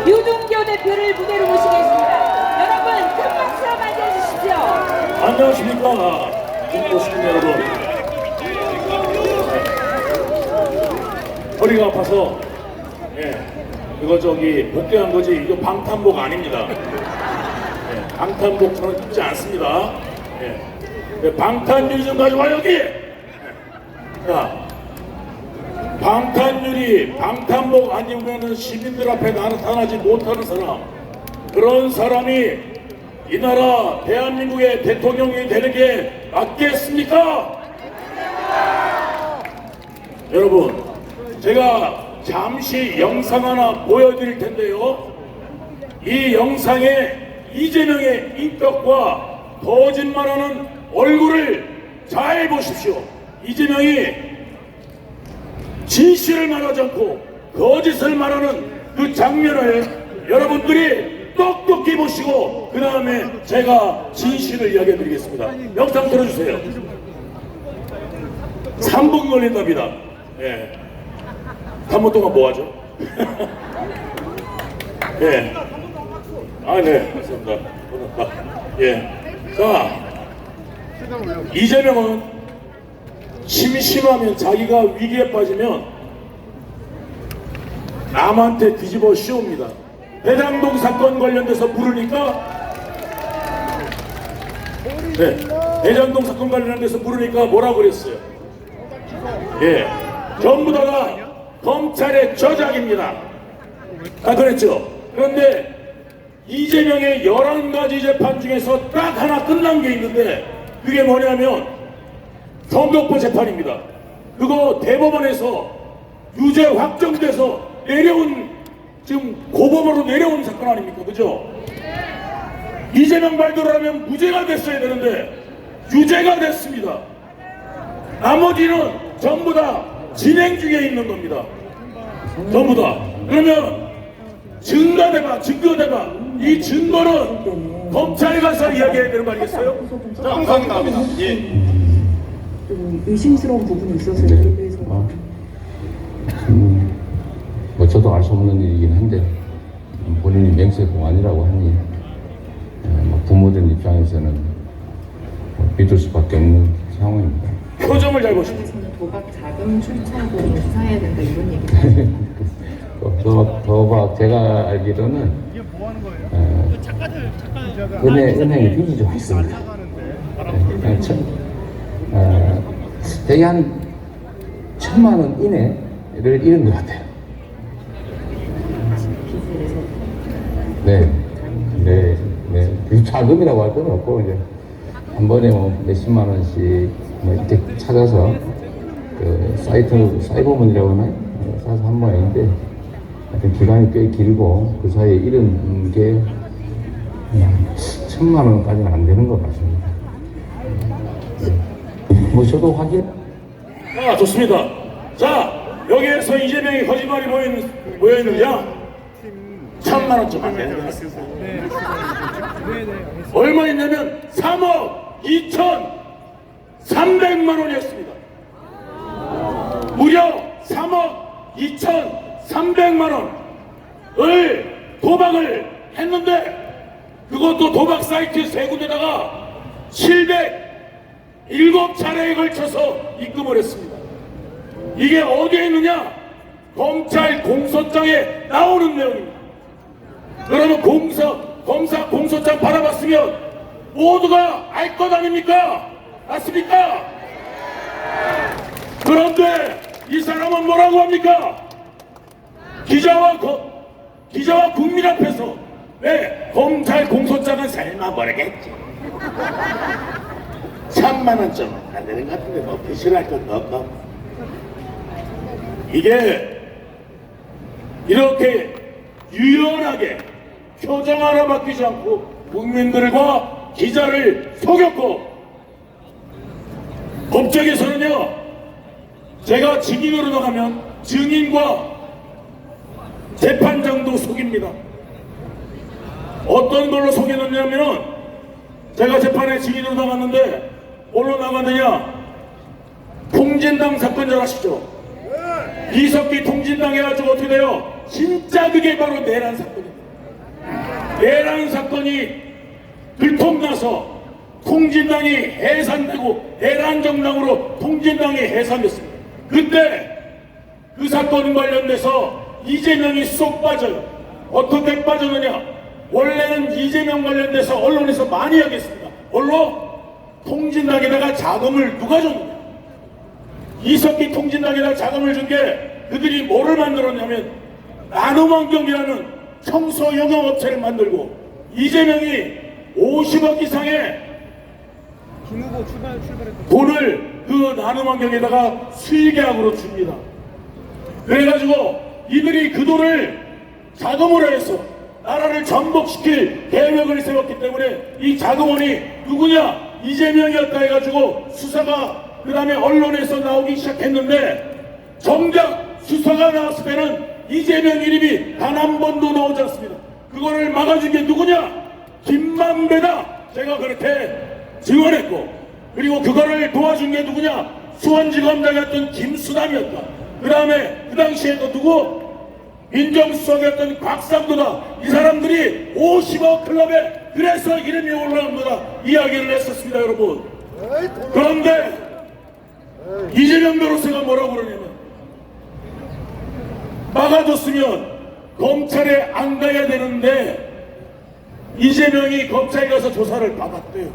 유동규 대표를 무대로 모시겠습니다. 여러분 큰 박수로 맞이해주십시오. 안녕하십니까 중고 시민 여러분. 허리가 아파서 이거 복귀한 거지 이거 방탄복 아닙니다. 방탄복 저는 입지 않습니다. 방탄유리 좀 가져와 여기. 자, 방탄유리 방탄복 안 입으면 시민들 앞에 나타나지 못하는 사람, 그런 사람이 이 나라 대한민국의 대통령이 되는 게 맞겠습니까? 여러분, 제가 잠시 영상 하나 보여드릴 텐데요. 이 영상에 이재명의 인격과 거짓말하는 얼굴을 잘 보십시오. 이재명이 진실을 말하지 않고 거짓을 말하는 그 장면을 여러분들이 똑똑히 보시고 그 다음에 제가 진실을 이야기해 드리겠습니다. 영상 들어주세요. 3분 걸린답니다. 3분 동안 뭐 하죠? 네, 감사합니다. 자, 이재명은 심심하면 자기가 위기에 빠지면 남한테 뒤집어 씌웁니다. 대장동 사건 관련돼서 물으니까 대장동 사건 관련돼서 물으니까 뭐라고 그랬어요? 전부 다가 검찰의 저작입니다. 다 그랬죠. 그런데 이재명의 11가지 재판 중에서 딱 하나 끝난 게 있는데 그게 뭐냐면 성격법 재판입니다. 그거 대법원에서 유죄 확정돼서 내려온, 지금 고법으로 내려온 사건 아닙니까? 그죠? 이재명 말대로 하면 무죄가 됐어야 되는데 유죄가 됐습니다. 나머지는 전부 다 진행 중에 있는 겁니다. 전부 다. 그러면 증거대봐, 증거대봐. 이 증거는 검찰에 가서 이야기해야 되는 거 아니겠어요? 자, 감사합니다. 좀 의심스러운 부분이 있어서 그래서 뭐 저도 알 수 없는 일이긴 한데 본인이 맹세공안이라고 하니 부모들 입장에서는 믿을 수밖에 없는 상황입니다. 표정을 잘 보십시오. 도박 자금 출처도 수사해야 된다 이런 얘기. 도박 제가 알기로는 은행에 빚이 좀 있습니다. 대개 한 1,000만 원 이내를 잃은 것 같아요. 네. 자금이라고 할 건 없고 이제 한 번에 뭐 몇십만 원씩 뭐 이렇게 찾아서 그 사이버문이라고 하나요? 사서 한 모양인데 하여튼 기간이 꽤 길고 그 사이에 잃은 게 1,000만 원까지는 안 되는 것 같습니다. 뭐 저도 확인. 좋습니다. 자, 여기에서 이재명이 거짓말이 모여있느냐? 1,000만 원쯤 안 되는 것 같습니다. 얼마 있냐면 3억 2,300만 원이었습니다. 무려 3억 2,300만 원을 도박을 했는데 그것도 도박 사이트 세 군데다가 707차례에 걸쳐서 입금을 했습니다. 이게 어디에 있느냐? 검찰 공소장에 나오는 내용입니다. 그러면 검사 공소장 받아봤으면 모두가 알 것 아닙니까? 맞습니까? 그런데 이 사람은 뭐라고 합니까? 기자와 국민 앞에서 검찰 공소장은 설마 모르겠지. 1,000만 원쯤 안 되는 것 같은데 뭐 배신할 것도 없고. 이게 이렇게 유연하게 표정 하나 바뀌지 않고 국민들과 기자를 속였고 법정에서는요 제가 증인으로 나가면 증인과 재판장도 속입니다. 어떤 걸로 속였느냐면 제가 재판에 증인으로 나갔는데 뭘로 나갔느냐? 통진당 사건 잘 아시죠? 이석기 통진당 해가지고 어떻게 돼요? 진짜 그게 바로 내란 사건입니다. 내란 사건이 들통나서 통진당이 해산되고 내란 정당으로 통진당이 해산됐습니다. 그때 그 사건 관련돼서 이재명이 쏙 빠져요. 어떻게 빠졌느냐? 원래는 이재명 관련돼서 언론에서 많이 하겠습니다. 뭘로? 통진당에다가 자금을 누가 줬느냐? 이석기 통진당에다가 자금을 준 게 그들이 뭐를 만들었냐면 나눔환경이라는 청소 영역업체를 만들고 이재명이 50억 이상의 돈을 그 나눔환경에다가 수의계약으로 줍니다. 그래가지고 이들이 그 돈을 자금으로 해서 나라를 전복시킬 계획을 세웠기 때문에 이 자금원이 누구냐? 이재명이었다 해가지고 수사가 그 다음에 언론에서 나오기 시작했는데 정작 수사가 나왔을 때는 이재명 이름이 단 한 번도 나오지 않습니다. 그거를 막아준 게 누구냐? 김만배다. 제가 그렇게 증언했고, 그리고 그거를 도와준 게 누구냐? 수원지검장이었던 김수남이었다. 그 다음에 그 당시에 또 누구? 민정수석이었던 곽상도다. 이 사람들이 50억 클럽에 그래서 이름이 올라온 거다 이야기를 했었습니다, 여러분. 그런데 이재명 변호사가 뭐라고 그러냐면 막아줬으면 검찰에 안 가야 되는데 이재명이 검찰에 가서 조사를 받았대요.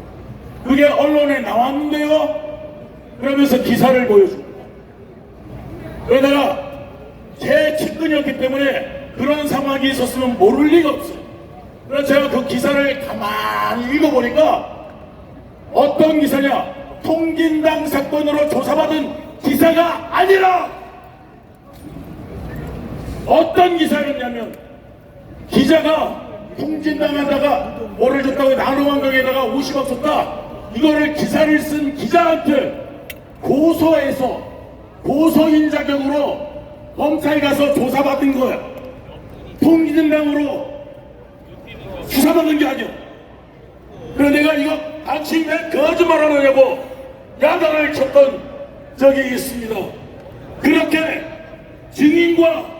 그게 언론에 나왔는데요. 그러면서 기사를 보여줍니다. 그러다가 제 측근이었기 때문에 그런 상황이 있었으면 모를 리가 없어요. 그래서 제가 그 기사를 가만히 읽어보니까 어떤 기사냐? 통진당 사건으로 조사받은 기사가 아니라 어떤 기사였냐면 기자가 통진당에다가 뭐를 줬다고 나눔환경에다가 50억 줬다. 이거를 기사를 쓴 기자한테 고소해서 고소인 자격으로 검찰에 가서 조사받은 거야. 통진당으로 수사받은 게 아니야. 그래서 내가 이거 당신 왜 거짓말 하느냐고 야단을 쳤던 적이 있습니다. 그렇게 증인과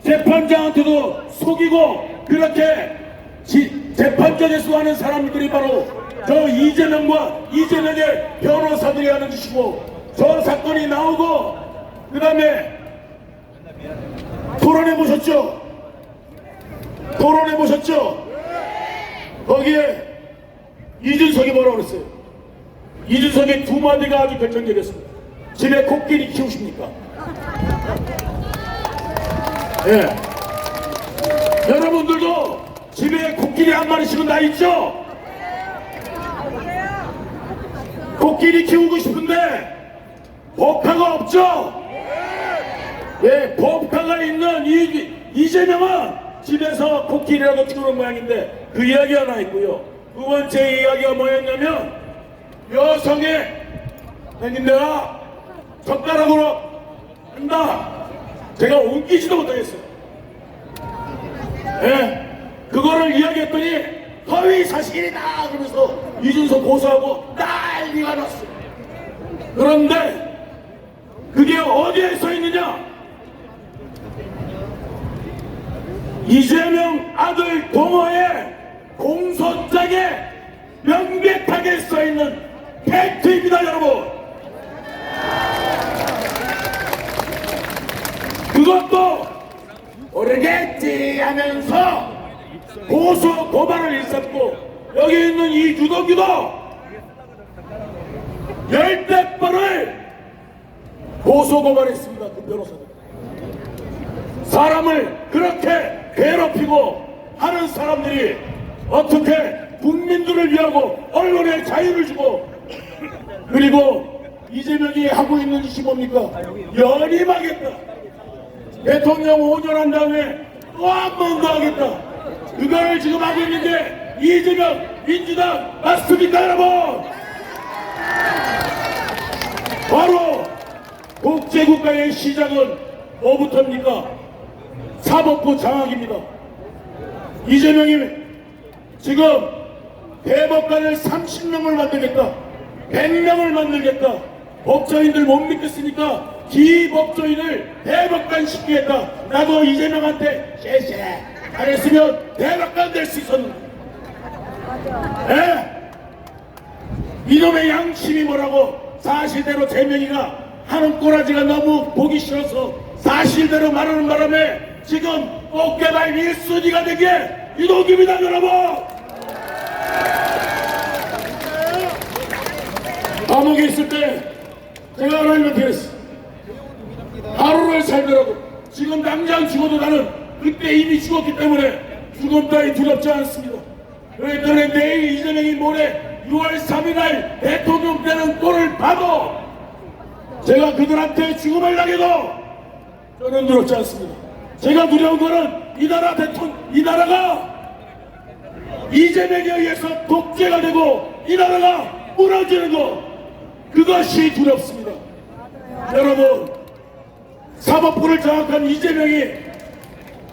재판장한테도 속이고 그렇게 재판장에서 하는 사람들이 바로 저 이재명과 이재명의 변호사들이 하는 짓이고, 저 사건이 나오고 그 다음에 토론해 보셨죠? 토론해 보셨죠? 거기에 이준석이 뭐라고 그랬어요? 이준석의 두 마디가 아주 결정적이었습니다. 집에 코끼리 키우십니까? 예. 여러분들도 집에 코끼리 한 마리씩은 다 있죠? 코끼리 키우고 싶은데 법카가 없죠? 예, 법카가 있는 이재명은 집에서 코끼리라도 키우는 모양인데 그 이야기 하나 있고요. 두 번째 이야기가 뭐였냐면 여성의 내가 젓가락으로 한다. 제가 옮기지도 못하겠어요. 예, 그거를 이야기했더니 허위 사실이다 그러면서 이준석 고소하고 난리가 났어요. 그런데 그게 어디에 써 있느냐? 이재명 아들 동호회 공소장에 명백하게 써 있는 팩트입니다, 여러분. 그것도 모르겠지 하면서 고소 고발을 일삼고 여기 있는 이 유동규도 열댓 번을 고소 고발했습니다. 그 변호사들. 사람을 그렇게 괴롭히고 하는 사람들이 어떻게 국민들을 위하고 언론에 자유를 주고, 그리고 이재명이 하고 있는 짓이 뭡니까? 연임하겠다. 대통령 5년 한 다음에 또 한 번 더 하겠다. 그걸 지금 하고 있는데 이재명 민주당 맞습니까, 여러분? 바로 독재국가의 시작은 뭐부터입니까? 사법부 장악입니다. 이재명이 지금 대법관을 30명을 만들겠다, 100명을 만들겠다. 법조인들 못 믿겠으니까 기법조인을 대법관 시키겠다. 나도 이재명한테 쎄쎄 안 했으면 대박관 될 수 있었는데. 예? 이놈의 양심이 뭐라고 사실대로 제명이가 하는 꼬라지가 너무 보기 싫어서 사실대로 말하는 바람에 지금 어깨발 1순위가 된 게 이동규입니다, 여러분! 감옥에 있을 때 제가 하나님한테 그랬어. 하루를 살더라도 지금 당장 죽어도 나는 그때 이미 죽었기 때문에 죽음 따위 두렵지 않습니다. 그랬더니 내일 이재명이 모레 6월 3일 날 대통령 되는 꼴을 봐도 제가 그들한테 죽음을 당해도 저는 두렵지 않습니다. 제가 두려운 거는 이 나라가 이재명에 의해서 독재가 되고 이 나라가 무너지는 거, 그것이 두렵습니다. 여러분, 사법부를 장악한 이재명이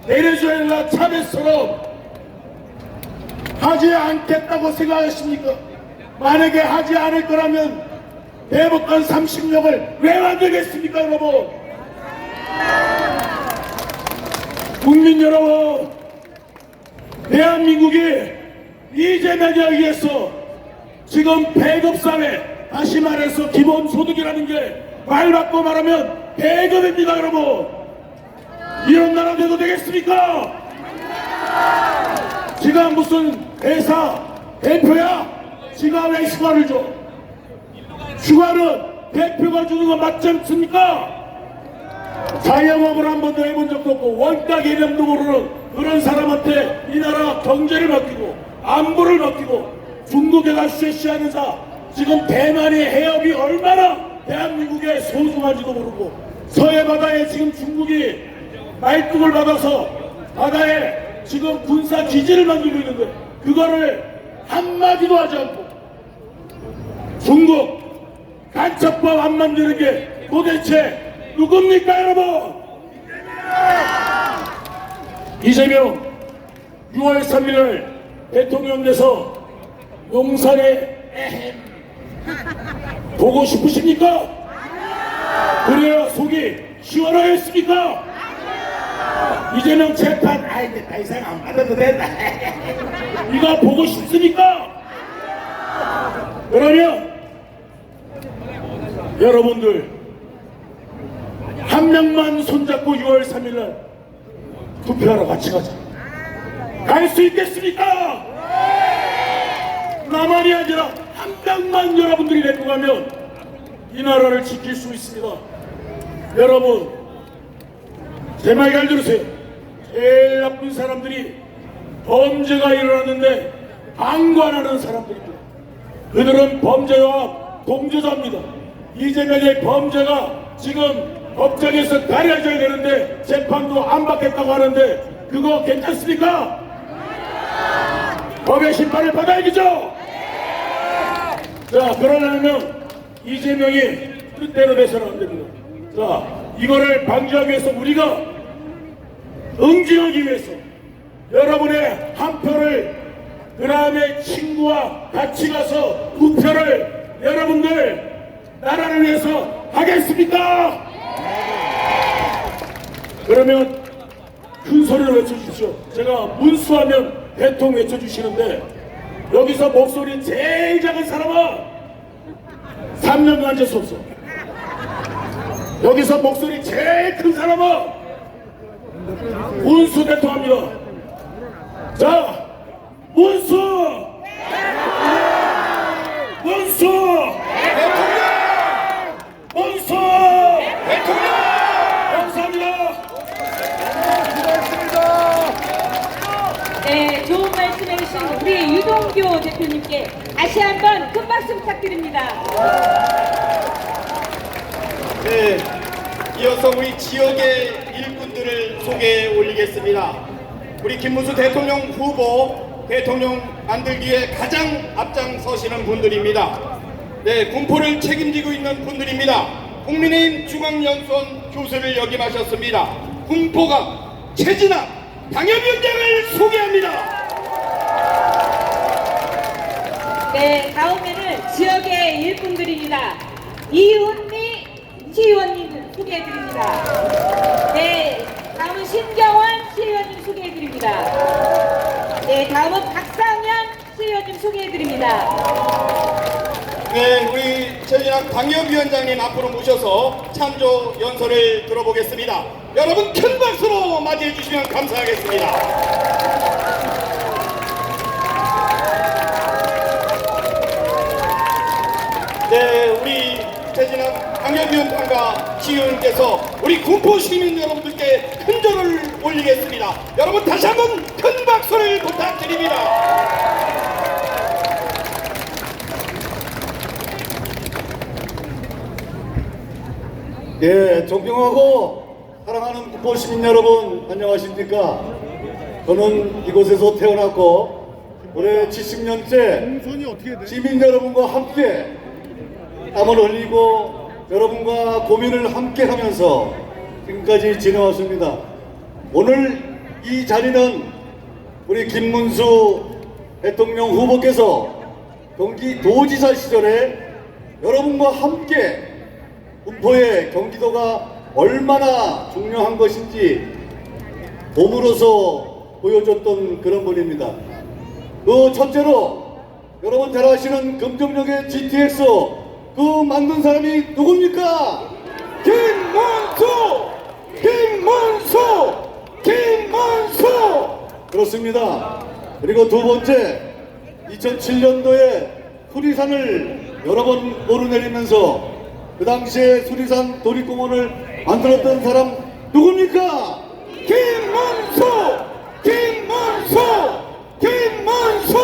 베네수엘라 차베스처럼 하지 않겠다고 생각하십니까? 만약에 하지 않을 거라면 대법관 30명을 왜 만들겠습니까, 여러분? 국민 여러분, 대한민국이 이재명에 의해서 지금 배급사회, 다시 말해서 기본소득이라는 게 말 바꿔 말하면 배급입니다, 여러분. 이런 나라 돼도 되겠습니까? 지가 무슨 회사 대표야? 지가 왜 휴가를 줘? 휴가는 대표가 주는 거 맞지 않습니까? 자영업을 한 번도 해본 적도 없고 원가 개념도 모르는 그런 사람한테 이 나라 경제를 맡기고 안보를 맡기고 중국에 가 쉐시하는 사, 지금 대만의 해협이 얼마나 대한민국에 소중한지도 모르고 서해 바다에 지금 중국이 말뚝을 받아서 바다에 지금 군사 기지를 만들고 있는데 그거를 한마디도 하지 않고 중국 간첩법 안 만드는 게 도대체 누굽니까, 여러분? 이재명 6월 3일 대통령 돼서 용산에 보고 싶으십니까? 그래야 속이 시원하겠습니까? 이재명 재판 이제 더 이상 안 받아도 된다. 이거 보고 싶습니까? 그러면 여러분들 한 명만 손잡고 6월 3일날 투표하러 같이 가자. 갈 수 있겠습니까? 나만이 아니라 한 명만 여러분들이 데리고 가면 이 나라를 지킬 수 있습니다. 여러분, 제 말 잘 들으세요. 제일 나쁜 사람들이 범죄가 일어났는데 방관하는 사람들입니다. 그들은 범죄와 동조자입니다. 이재명의 범죄가 지금 법정에서 가려져야 되는데 재판도 안 받겠다고 하는데 그거 괜찮습니까? 법의 심판을 받아야겠죠? 자, 그러려면 이재명이 뜻대로 돼서는 안 됩니다. 자, 이거를 방지하기 위해서 우리가 응징하기 위해서 여러분의 한 표를, 그 다음에 친구와 같이 가서 두 표를 여러분들 나라를 위해서 하겠습니까? 그러면 큰 소리로 외쳐주십시오. 제가 문수하면 대통령 외쳐주시는데 여기서 목소리 제일 작은 사람은 3년간 앉을 수 없어. 여기서 목소리 제일 큰 사람은 문수 대통령입니다. 자, 문수! 문수! 문수! 감사합니다. 네, 좋은 말씀 해주신 우리 유동규 대표님께 다시 한번 큰 박수 부탁드립니다. 네, 이어서 우리 지역의 일꾼들을 소개해 올리겠습니다. 우리 김문수 대통령 후보 대통령 만들기에 가장 앞장서시는 분들입니다. 네, 군포를 책임지고 있는 분들입니다. 국민의힘 중앙연수원 교수를 역임하셨습니다. 군포가 최진아 당협위원장을 소개합니다. 네, 다음에는 지역의 일꾼들입니다. 이훈미 시의원님 소개해드립니다. 네, 다음은 신경원 시의원님 소개해드립니다. 네, 다음은 박상현 시의원님 소개해드립니다. 네, 우리 최진학 당협위원장님 앞으로 모셔서 찬조 연설을 들어보겠습니다. 여러분 큰 박수로 맞이해 주시면 감사하겠습니다. 네, 우리 최진학 당협위원장과 시의원께서 우리 군포 시민 여러분들께 큰 절을 올리겠습니다. 여러분 다시 한번 큰 박수를 부탁드립니다. 예, 존경하고 사랑하는 국보 시민 여러분 안녕하십니까? 저는 이곳에서 태어났고 올해 70년째 시민 여러분과 함께 땀을 흘리고 여러분과 고민을 함께 하면서 지금까지 지내왔습니다. 오늘 이 자리는 우리 김문수 대통령 후보께서 경기도지사 시절에 여러분과 함께 군포의 경기도가 얼마나 중요한 것인지 몸으로서 보여줬던 그런 분입니다. 그 첫째로 여러분 잘 아시는 금정역의 GTX 그 만든 사람이 누굽니까? 김문수! 김문수! 김문수! 그렇습니다. 그리고 두 번째 2007년도에 수리산을 여러 번 오르내리면서 그 당시에 수리산 도립공원을 만들었던 사람 누굽니까? 김문수! 김문수! 김문수!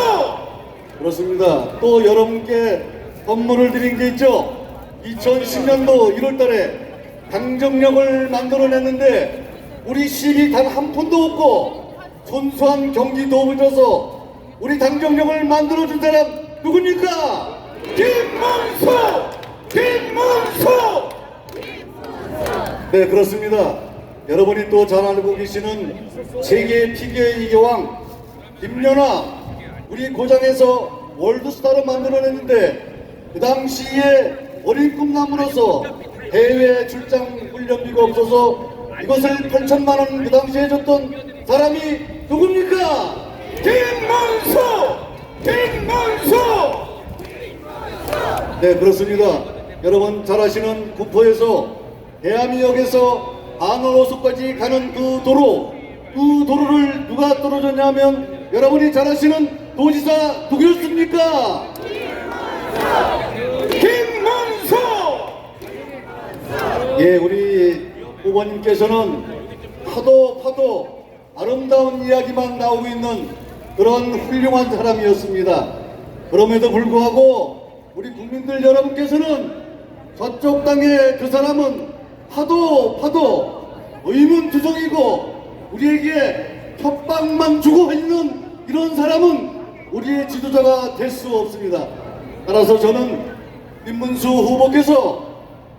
그렇습니다. 또 여러분께 선물을 드린 게 있죠. 2010년도 1월달에 당정역을 만들어냈는데 우리 시비 단 한 푼도 없고 순수한 경기 도움을 줘서 우리 당정역을 만들어준 사람 누굽니까? 김문수! 김문수! 네, 그렇습니다. 여러분이 또 잘 알고 계시는 세계 피겨의 이교왕 김연아 우리 고장에서 월드스타로 만들어냈는데 그 당시에 어린 꿈나무로서 해외 출장 훈련비가 없어서 이것을 8천만 원 그 당시에 줬던 사람이 누굽니까? 김문수! 김문수! 네, 그렇습니다. 여러분 잘 아시는 군포에서 대암역에서 안원호수까지 가는 그 도로를 누가 떨어졌냐면 여러분이 잘 아시는 도지사 누구였습니까? 김문수! 예, 우리 후보님께서는 파도 아름다운 이야기만 나오고 있는 그런 훌륭한 사람이었습니다. 그럼에도 불구하고 우리 국민들 여러분께서는 저쪽 땅에 그 사람은 파도 의문투성이고 우리에게 협박만 주고 있는 이런 사람은 우리의 지도자가 될 수 없습니다. 따라서 저는 김문수 후보께서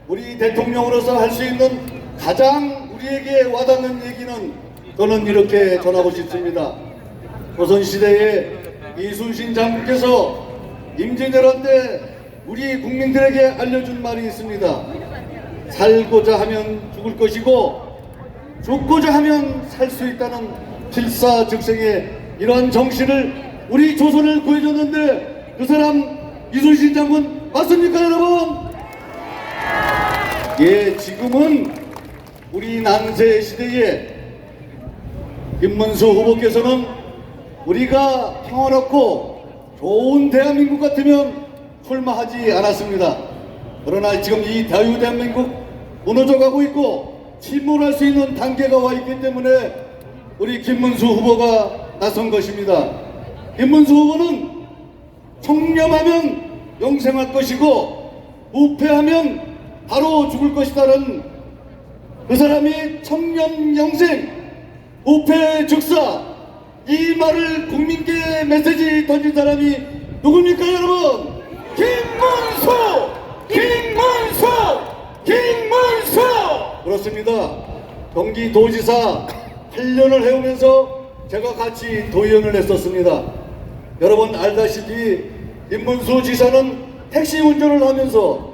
우리 대통령으로서 할 수 있는 가장 우리에게 와닿는 얘기는 저는 이렇게 전하고 싶습니다. 조선시대에 이순신 장군께서 임진왜란 때 우리 국민들에게 알려준 말이 있습니다. 살고자 하면 죽을 것이고 죽고자 하면 살 수 있다는 필사즉생의 이러한 정신을 우리 조선을 구해줬는데 그 사람 이순신 장군 맞습니까 여러분? 예, 지금은 우리 난세 시대에 김문수 후보께서는 우리가 평화롭고 좋은 대한민국 같으면 출마하지 않았습니다. 그러나 지금 이 자유대한민국 무너져 가고 있고 침몰할 수 있는 단계가 와 있기 때문에 우리 김문수 후보가 나선 것입니다. 김문수 후보는 청렴하면 영생할 것이고 부패하면 바로 죽을 것이다라는 그 사람이 청렴 영생 부패 즉사 이 말을 국민께 메시지 던진 사람이 누굽니까 여러분? 김문수! 김문수! 김문수! 그렇습니다. 경기도지사 8년을 해오면서 제가 같이 도의원을 했었습니다. 여러분 알다시피 김문수 지사는 택시 운전을 하면서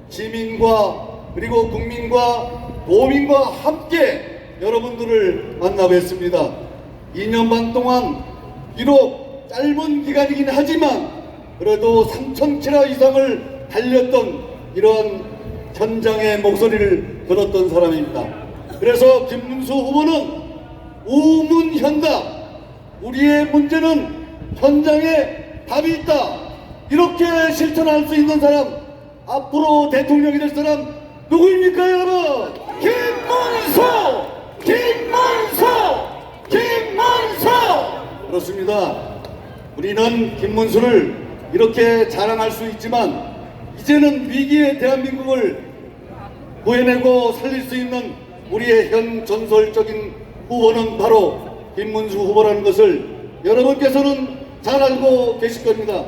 시민과 그리고 국민과 도민과 함께 여러분들을 만나 뵙습니다. 2년 반 동안 비록 짧은 기간이긴 하지만 그래도 3,000km 이상을 달렸던 이러한 현장의 목소리를 들었던 사람입니다. 그래서 김문수 후보는 우문현답, 우리의 문제는 현장에 답이 있다, 이렇게 실천할 수 있는 사람, 앞으로 대통령이 될 사람 누구입니까 여러분? 김문수! 김문수! 김문수! 그렇습니다. 우리는 김문수를 이렇게 자랑할 수 있지만 이제는 위기의 대한민국을 구해내고 살릴 수 있는 우리의 현 전설적인 후보는 바로 김문수 후보라는 것을 여러분께서는 잘 알고 계실 겁니다.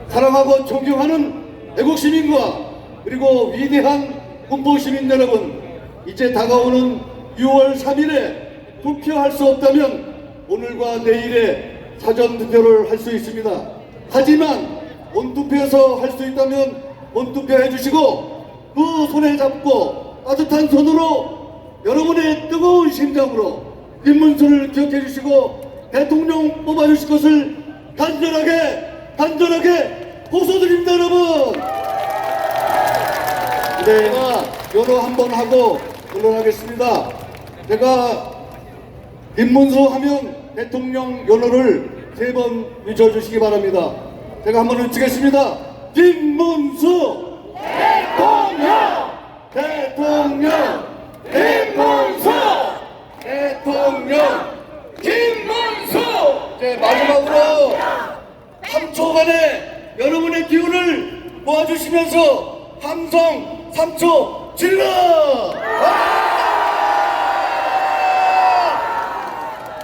사랑하고 존경하는 애국 시민과 그리고 위대한 군포 시민 여러분, 이제 다가오는 6월 3일에 투표할 수 없다면 오늘과 내일에 사전 투표를 할 수 있습니다. 하지만 본투표에서 할 수 있다면 본투표 해주시고 그 손에 잡고 따뜻한 손으로 여러분의 뜨거운 심장으로 김문수를 기억해 주시고 대통령 뽑아주실 것을 간절하게 호소드립니다 여러분. 제가 연호 한번 하고 물러나겠습니다. 제가 김문수 하면 대통령 연호를 3번 외쳐주시기 바랍니다. 제가 한번 외치겠습니다. 김문수 대통령! 대통령! 김문수 대통령! 김문수! 이제 마지막으로 3초간의 여러분의 기운을 모아주시면서 함성 3초 질러!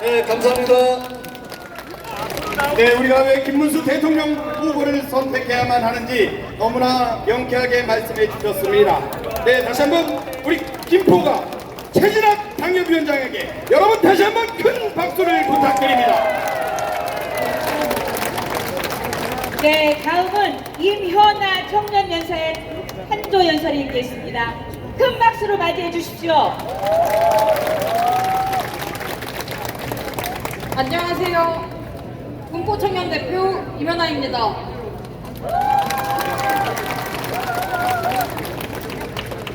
네, 감사합니다. 네, 우리가 왜 김문수 대통령 후보를 선택해야만 하는지 너무나 명쾌하게 말씀해 주셨습니다. 네, 다시 한번 우리 김포가 최진학 당협위원장에게 여러분 다시 한번 큰 박수를 부탁드립니다. 네, 다음은 임현아 청년연사의 한조연설이 있겠습니다. 큰 박수로 맞이해 주십시오. 안녕하세요. 군포청년 대표 임현아입니다.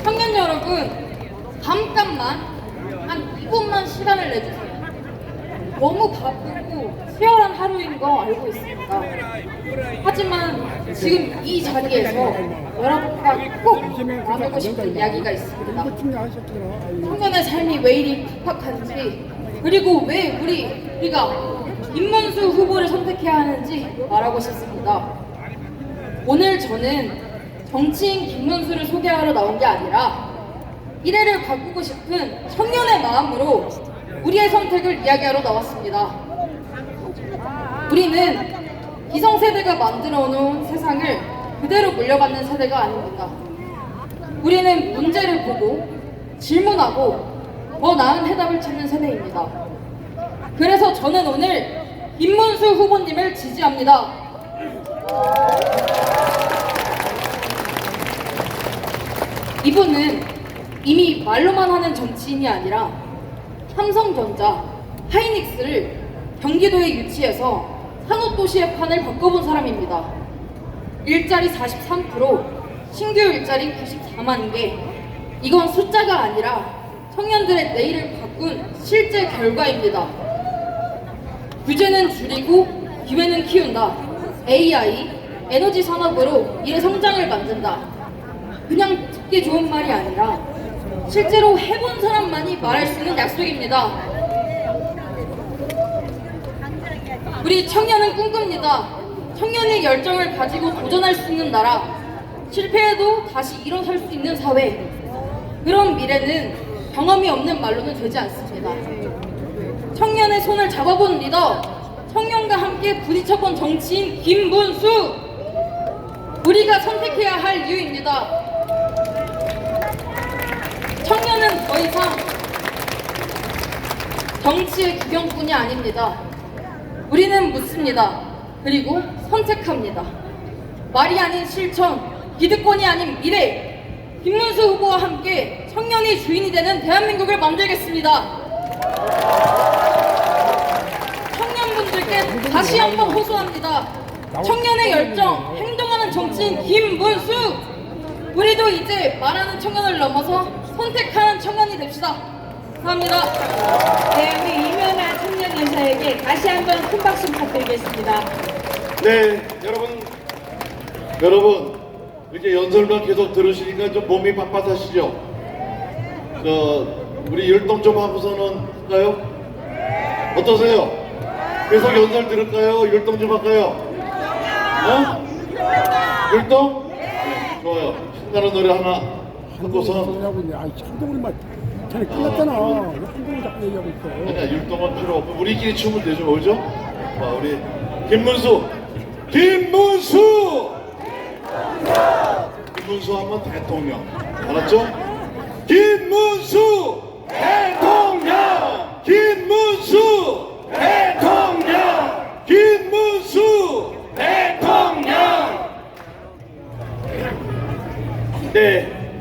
청년 여러분, 잠깐만 한 2분만 시간을 내주세요. 너무 바쁘고 치열한 하루인 거 알고 있습니다. 하지만 지금 이 자리에서 여러분과 꼭 나누고 싶은 이야기가 있습니다. 청년의 삶이 왜 이리 팍팍한지, 그리고 왜 우리가 김문수 후보를 선택해야 하는지 말하고 싶습니다. 오늘 저는 정치인 김문수를 소개하러 나온 게 아니라 미래를 바꾸고 싶은 청년의 마음으로 우리의 선택을 이야기하러 나왔습니다. 우리는 기성세대가 만들어 놓은 세상을 그대로 물려받는 세대가 아닙니다. 우리는 문제를 보고 질문하고 더 나은 해답을 찾는 세대입니다. 그래서 저는 오늘 김문수 후보님을 지지합니다. 이분은 이미 말로만 하는 정치인이 아니라 삼성전자, 하이닉스를 경기도에 유치해서 산업도시의 판을 바꿔본 사람입니다. 일자리 43%, 신규 일자리 94만 개. 이건 숫자가 아니라 청년들의 내일을 바꾼 실제 결과입니다. 규제는 줄이고 기회는 키운다. AI, 에너지 산업으로 일의 성장을 만든다. 그냥 듣기 좋은 말이 아니라 실제로 해본 사람만이 말할 수 있는 약속입니다. 우리 청년은 꿈꿉니다. 청년의 열정을 가지고 도전할 수 있는 나라, 실패해도 다시 일어설 수 있는 사회. 그런 미래는 경험이 없는 말로는 되지 않습니다. 청년의 손을 잡아본 리더, 청년과 함께 부딪혀본 정치인 김문수, 우리가 선택해야 할 이유입니다. 청년은 더 이상 정치의 구경꾼이 아닙니다. 우리는 묻습니다. 그리고 선택합니다. 말이 아닌 실천, 기득권이 아닌 미래, 김문수 후보와 함께 청년이 주인이 되는 대한민국을 만들겠습니다. 청년분들께 다시 한번 호소합니다. 청년의 열정, 행동하는 정치인 김문수. 우리도 이제 말하는 청년을 넘어서 선택하는 청년이 됩시다. 감사합니다. 네, 우리 이면아 청년 연사에게 다시 한번 큰 박수 부탁드리겠습니다. 네, 여러분 이렇게 연설만 계속 들으시니까 좀 몸이 빳빳하시죠? 우리 율동 좀 하고서는 할까요? 어떠세요? 계속 연설 들을까요? 율동 좀 할까요? 어? 율동? 네, 좋아요. 신나는 노래 하나 하고서. 하고 있네. 아이 한동훈만 전에 끝났잖아. 왜 한동훈 자꾸 얘기하고 있어? 아니야, 율동은 필요 없고 우리끼리 춤을 내죠, 그죠? 자, 우리 김문수 하면 대통령, 알았죠? 김문수 대통령, 김문수 대통령, 김문수 대통령. 네,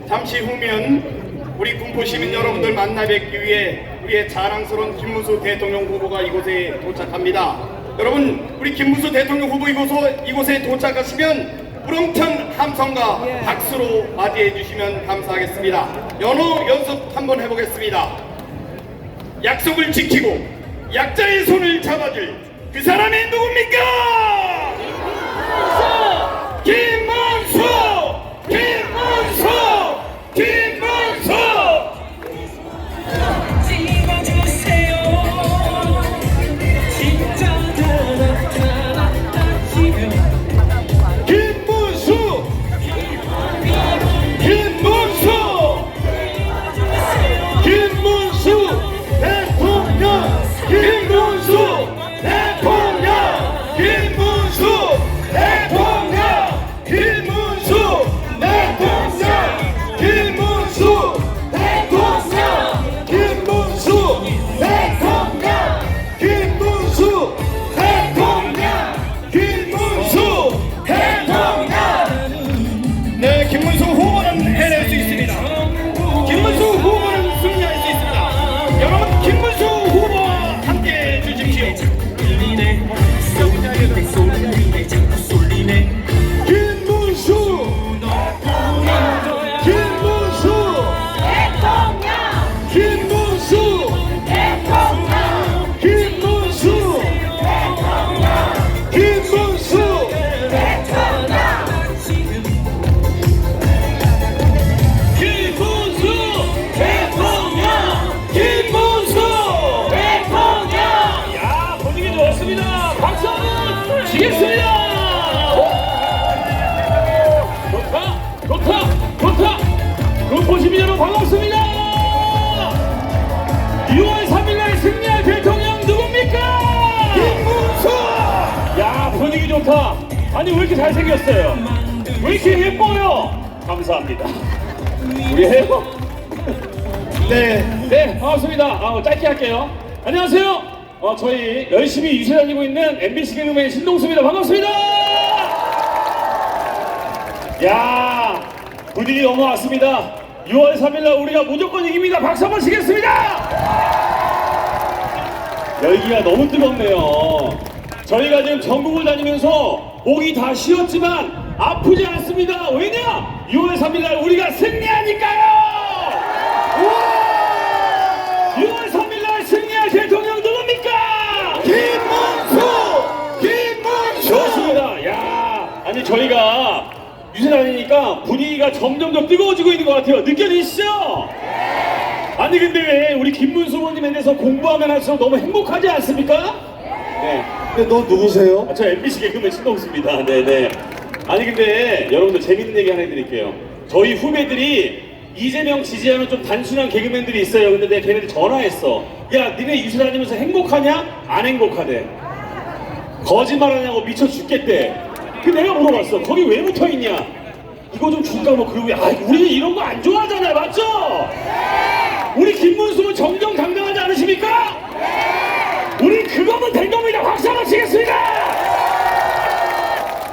잠시 후면 우리 군포 시민 여러분들 만나 뵙기 위해 우리의 자랑스러운 김문수 대통령 후보가 이곳에 도착합니다. 여러분, 우리 김문수 대통령 후보 이곳에 도착하시면 우렁찬 함성과 박수로 맞이해 주시면 감사하겠습니다. 연호 연습 한번 해보겠습니다. 약속을 지키고 약자의 손을 잡아줄 그 사람이 누굽니까? 김문수! 김문수! 김문수! 찍어주세요. 진짜 나타나시면 김문수! 김문수! 김문수 대통령! 김문수 대통령! 김문수 대통령! 김문수 대통령! 김문수 대통령! 김문수 대통령! 김문수 대통령! 김문수 대통령! 네, 김문수 후보는 해낼 수 있습니다. 김문수 후보는 승리할 수 있습니다. 여러분, 김문수 후보와 함께 해주십시오. 쏠리네 쏠리네 쏠리네 자꾸 쏠리네 김문수! 김문수! 김문수! 김문수! 김문수! 김문수 대통령! 야, 분위기 좋습니다. 박수 한번 치겠습니다. 좋다. 군포 시민 여러분 반갑습니다. 6월 3일날 승리할 대통령 누굽니까? 김문수! 야, 분위기 좋다. 아니, 왜 이렇게 잘생겼어요? 왜 이렇게 예뻐요? 감사합니다. 우리 해요. 네, 반갑습니다. 짧게 할게요. 안녕하세요. 저희 열심히 유세 다니고 있는 MBC 개그맨 신동수입니다. 반갑습니다. 야, 분위기 넘어왔습니다. 6월 3일날 우리가 무조건 이깁니다. 박수 한번 치겠습니다. 열기가 너무 뜨겁네요. 저희가 지금 전국을 다니면서 목이 다 쉬었지만 아프지 않습니다. 왜냐? 6월 3일날 우리가 승리하니까요. 6월 3일날 승리할 대통령 누굽니까? 김문수! 좋습니다. 야, 아니 저희가 유세 다니니까 분위기가 점점 더 뜨거워지고 있는 것 같아요. 느껴지시죠? 아니 근데 왜 우리 김문수 후보님에 대해서 공부하면 할수록 너무 행복하지 않습니까? 네. 근데 너 누구세요? 저 MBC 개그맨 신동수입니다. 네네. 아니 근데 여러분들 재밌는 얘기 하나 해드릴게요. 저희 후배들이 이재명 지지하는 좀 단순한 개그맨들이 있어요. 근데 내가 걔네들 전화했어. 야, 니네 유세 다니면서 행복하냐? 안 행복하대. 거짓말하냐고 미쳐 죽겠대. 그 내가 물어봤어. 거기 왜 붙어있냐? 이거 좀 줄까? 뭐 그러고 우리는 이런 거 안 좋아하잖아요. 맞죠? 우리 김문수는 정정당당하지 않으십니까? 우리 그거면 된 겁니다. 박수 한번 치겠습니다.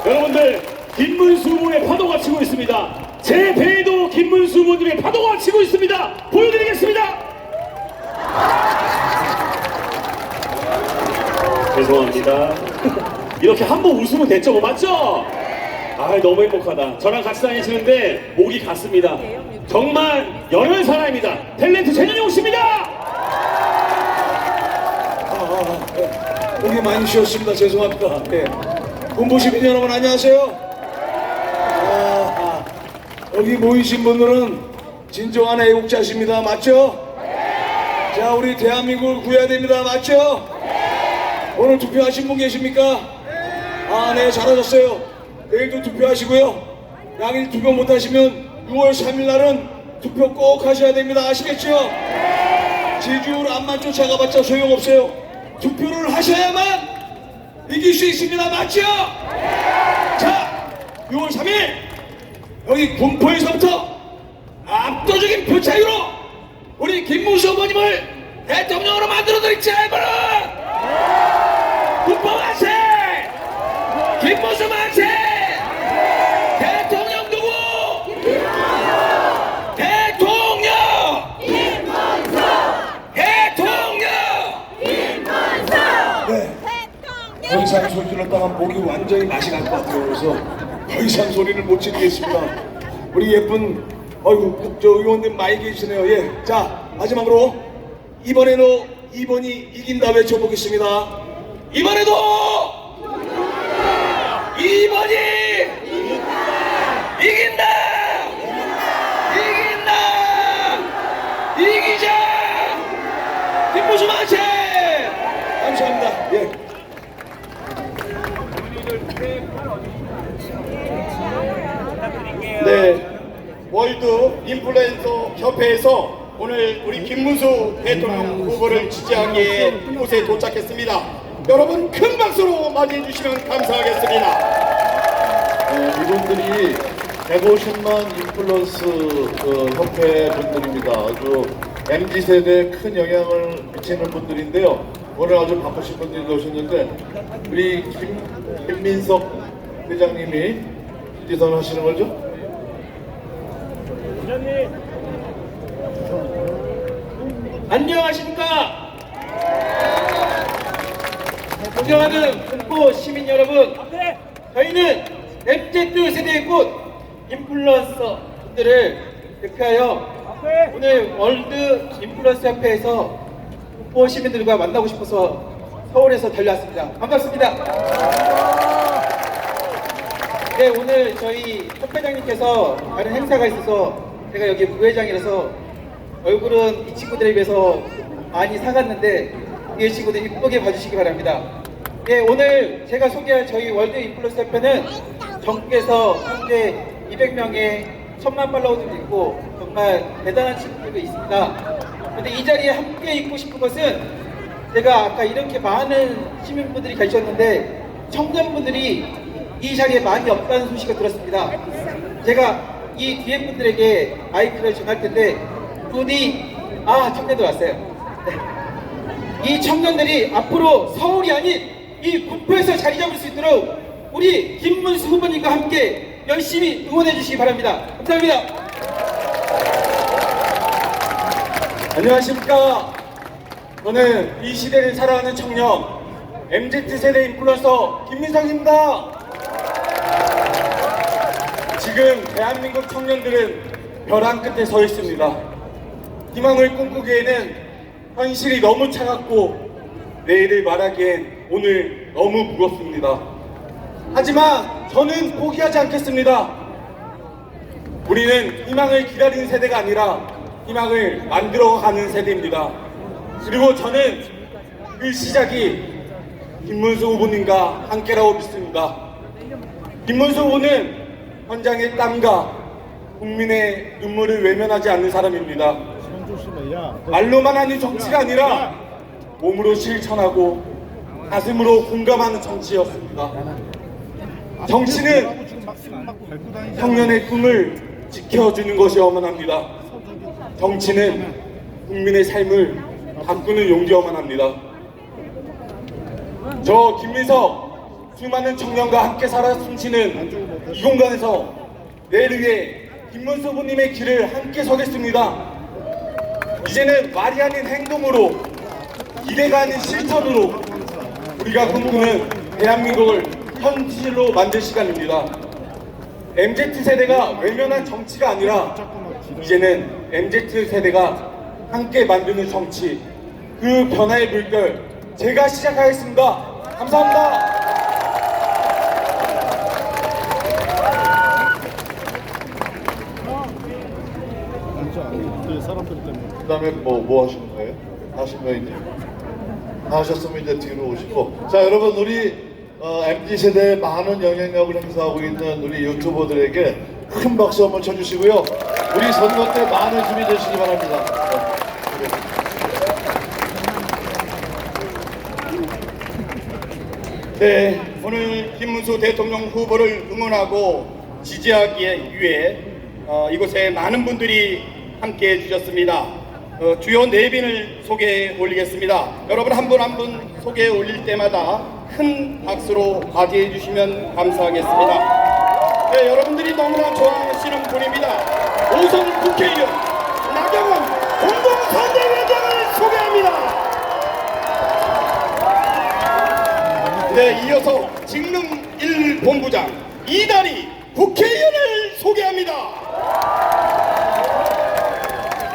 여러분들, 김문수 후보의 파도가 치고 있습니다. 제 배에도 김문수 후보님의 파도가 치고 있습니다. 보여드리겠습니다. 죄송합니다. 이렇게 한 번 웃으면 됐죠, 뭐 맞죠? 아, 너무 행복하다. 저랑 같이 다니시는데 목이 갔습니다. 정말 열혈 사람입니다. 탤런트 최준용 씨입니다. 목이 많이 쉬었습니다. 죄송합니다. 네. 군부 시민 여러분 안녕하세요. 여기 모이신 분들은 진정한 애국자십니다. 맞죠? 자, 우리 대한민국을 구해야 됩니다. 맞죠? 오늘 투표하신 분 계십니까? 네, 잘하셨어요. 내일도 투표하시고요. 양일 투표 못하시면 6월 3일 날은 투표 꼭 하셔야 됩니다. 아시겠죠? 제주를 앞만 쫓아가봤자 소용없어요. 투표를 하셔야만 이길 수 있습니다. 맞죠? 자, 6월 3일 여기 군포에서부터 압도적인 표 차이로 우리 김문수 후보님을 대통령으로 만들어드릴지 알거라! 군포 만세! 김문수 만세! 대통령 누구? 대통령! 네. 더 이상 소리 질렀다가 목이 완전히 맛이 날 것 같아요. 그래서 더 이상 소리를 못 지르겠습니다. 우리 예쁜 저 의원님 많이 계시네요. 예. 자, 마지막으로 이번에도 2번이 이긴다 외쳐보겠습니다. 이번에도 2번이 이긴다! 이기자! 김문수 만세! 감사합니다. 예. 네, 월드 인플루엔서 협회에서 오늘 우리 김문수 대통령 후보를 지지하기에 이곳에 도착했습니다. 여러분 큰 박수로 맞이해 주시면 감사하겠습니다. 이분들이 150만 인플루언스 협회 분들입니다. 아주 MZ세대에 큰 영향을 미치는 분들인데요. 오늘 아주 바쁘신 분들이 오셨는데 우리 김민석 회장님이 지선 하시는 거죠? 안녕하십니까? 존경하는 군포 시민 여러분, 저희는 MZ 세대의 꽃 인플루언서 분들을 대표하여 오늘 월드 인플루언서 협회에서 군포 시민들과 만나고 싶어서 서울에서 달려왔습니다. 반갑습니다. 네, 오늘 저희 협회장님께서 다른 행사가 있어서 제가 여기 부회장이라서 얼굴은 이 친구들에 비해서 많이 사갔는데 이 친구들 이쁘게 봐주시기 바랍니다. 네, 오늘 제가 소개할 저희 월드 인플루언서 협회는 전국에서 현재 200명의 1000만 팔로워들이 있고 정말 대단한 친구들이 있습니다. 그런데 이 자리에 함께 있고 싶은 것은 제가 아까 이렇게 많은 시민분들이 계셨는데 청년분들이 이 자리에 많이 없다는 소식을 들었습니다. 제가 이 뒤에 분들에게 마이크를 전할 텐데 청년들 왔어요. 네. 이 청년들이 앞으로 서울이 아닌 이 군포에서 자리 잡을 수 있도록 우리 김문수 후보님과 함께 열심히 응원해 주시기 바랍니다. 감사합니다. 안녕하십니까. 저는 이 시대를 살아가는 청년 MZ세대 인플루언서 김민석입니다. 지금 대한민국 청년들은 벼랑 끝에 서 있습니다. 희망을 꿈꾸기에는 현실이 너무 차갑고 내일을 말하기엔 오늘 너무 무겁습니다. 하지만 저는 포기하지 않겠습니다. 우리는 희망을 기다리는 세대가 아니라 희망을 만들어가는 세대입니다. 그리고 저는 그 시작이 김문수 후보님과 함께라고 믿습니다. 김문수 후보는 현장의 땀과 국민의 눈물을 외면하지 않는 사람입니다. 말로만 하는 정치가 아니라 몸으로 실천하고 가슴으로 공감하는 정치였습니다. 정치는 청년의 꿈을 지켜주는 것이어야만 합니다. 정치는 국민의 삶을 바꾸는 용기여야만 합니다. 저 김민석 수많은 청년과 함께 살아 숨쉬는 이 공간에서 내일 위해 김문수 후보님의 길을 함께 서겠습니다. 이제는 말이 아닌 행동으로, 기대가 아닌 실천으로 우리가 꿈꾸는 대한민국을 현실로 만들 시간입니다. MZ세대가 외면한 정치가 아니라 이제는 MZ세대가 함께 만드는 정치, 그 변화의 물결 제가 시작하겠습니다. 감사합니다. 그 다음에 뭐 하시는 거예요? 하신 거 이제 다 하셨으면 이제 뒤로 오시고. 자, 여러분, 우리 MZ세대에 많은 영향력을 행사하고 있는 우리 유튜버들에게 큰 박수 한번 쳐주시고요. 우리 선거 때 많은 힘이 되시기 바랍니다. 네, 오늘 김문수 대통령 후보를 응원하고 지지하기 위해 이곳에 많은 분들이 함께 해주셨습니다. 주요 4분을 소개해 올리겠습니다. 여러분 한 분 한 분 소개해 올릴 때마다 큰 박수로 맞이해 주시면 감사하겠습니다. 네, 여러분들이 너무나 좋아하시는 분입니다. 5선 국회의원 나경원 공동선대위원장을 소개합니다. 네, 이어서 직능 1본부장 이다리 국회의원을 소개합니다.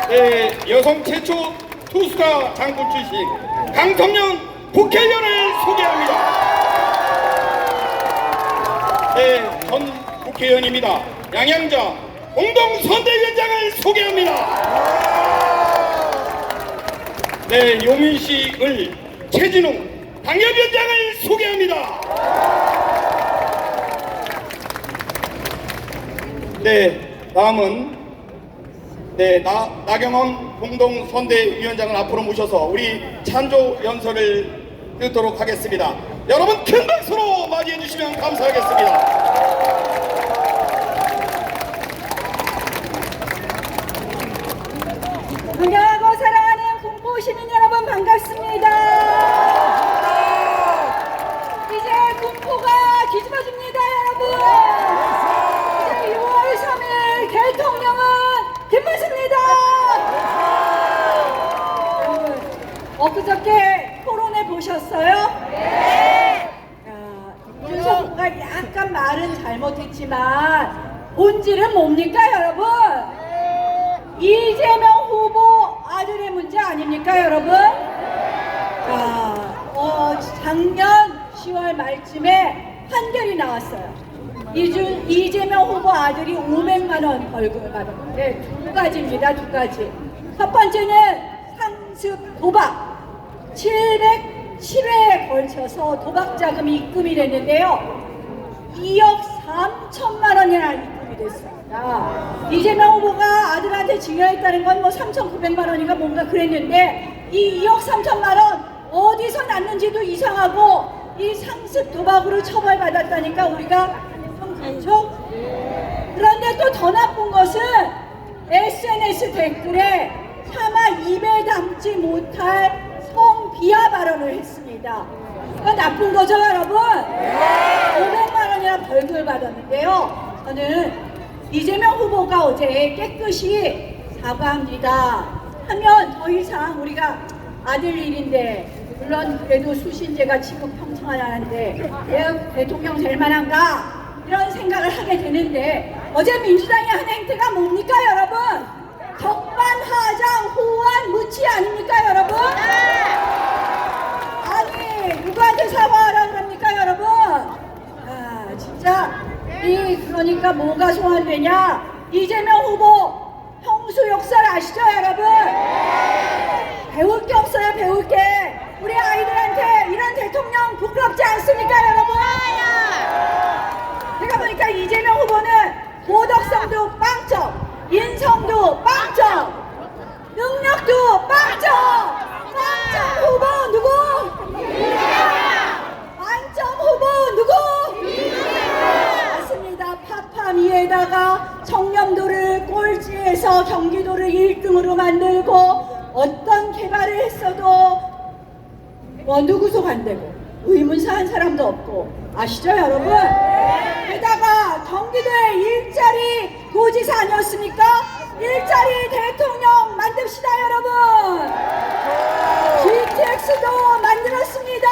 네, 여성 최초 투수가 장군 출신 강성년 국회의원을 소개합니다. 네, 전 국회의원입니다. 양양자 공동선대위원장을 소개합니다. 네, 용인시을 최진웅 당협위원장을 소개합니다. 네, 다음은 나경원 공동선대위원장을 앞으로 모셔서 우리 찬조 연설을 듣도록 하겠습니다. 여러분 큰 박수로 맞이해 주시면 감사하겠습니다. 존경하고 사랑하는 군포 시민 여러분 반갑습니다. 이제 군포가 뒤집어집니다, 여러분. 이제 6월 3일 대통령은 김문수입니다. 여러분, 엊그저께 토론회 보셨어요? 네. 윤석 후보가 약간 말은 잘못했지만 본질은 뭡니까, 여러분? 이재명 후보 아들의 문제 아닙니까, 여러분? 작년 10월 말쯤에 판결이 나왔어요. 이재명 후보 아들이 500만 원 벌금을 받았는데 두 가지입니다, 두 가지. 첫 번째는 상습 도박 707회에 걸쳐서 도박 자금이 입금이 됐는데요. 2억 3천만 원이나 입금이 됐습니다. 이재명 후보가 아들한테 증여했다는 건 뭐 3,900만 원인가 뭔가 그랬는데 이 2억 3천만 원 어디서 났는지도 이상하고 이 상습 도박으로 처벌받았다니까 우리가 좀 그렇죠? 그런데 또 더 나쁜 것은 SNS 댓글에 차마 입에 담지 못할 성비하 발언을 했습니다. 그건 나쁜 거죠, 여러분? 500만 원이나 벌금을 받았는데요. 저는 이재명 후보가 어제 깨끗이 사과합니다 하면 더 이상 우리가 아들 일인데, 물론 그래도 수신제가 지금 평창하는데 대통령 될 만한가 이런 생각을 하게 되는데, 어제 민주당이 한 행태가 뭡니까, 여러분? 적반하장 호환 무치 아닙니까, 여러분? 아니, 누구한테 사과하라 그럽니까, 여러분? 진짜 그러니까 뭐가 소환되냐? 이재명 후보 형수 역설 아시죠, 여러분? 배울 게 없어요, 배울 게. 우리 아이들한테 이런 대통령 부끄럽지 않습니까, 여러분? 제가 보니까 이재명 후보는 도덕성도 빵점, 인성도 빵점, 능력도 빵점. 빵점 후보 누구? 만점 후보 누구? 맞습니다. 파파미에다가 청렴도를 꼴찌해서 경기도를 1등으로 만들고 어떤 개발을 했어도 누구도 안 되고 의문사한 사람도 없고 아시죠, 여러분? 게다가 경기도의 일자리 도지사 아니었습니까? 일자리 대통령 만듭시다, 여러분. GTX도 만들었습니다.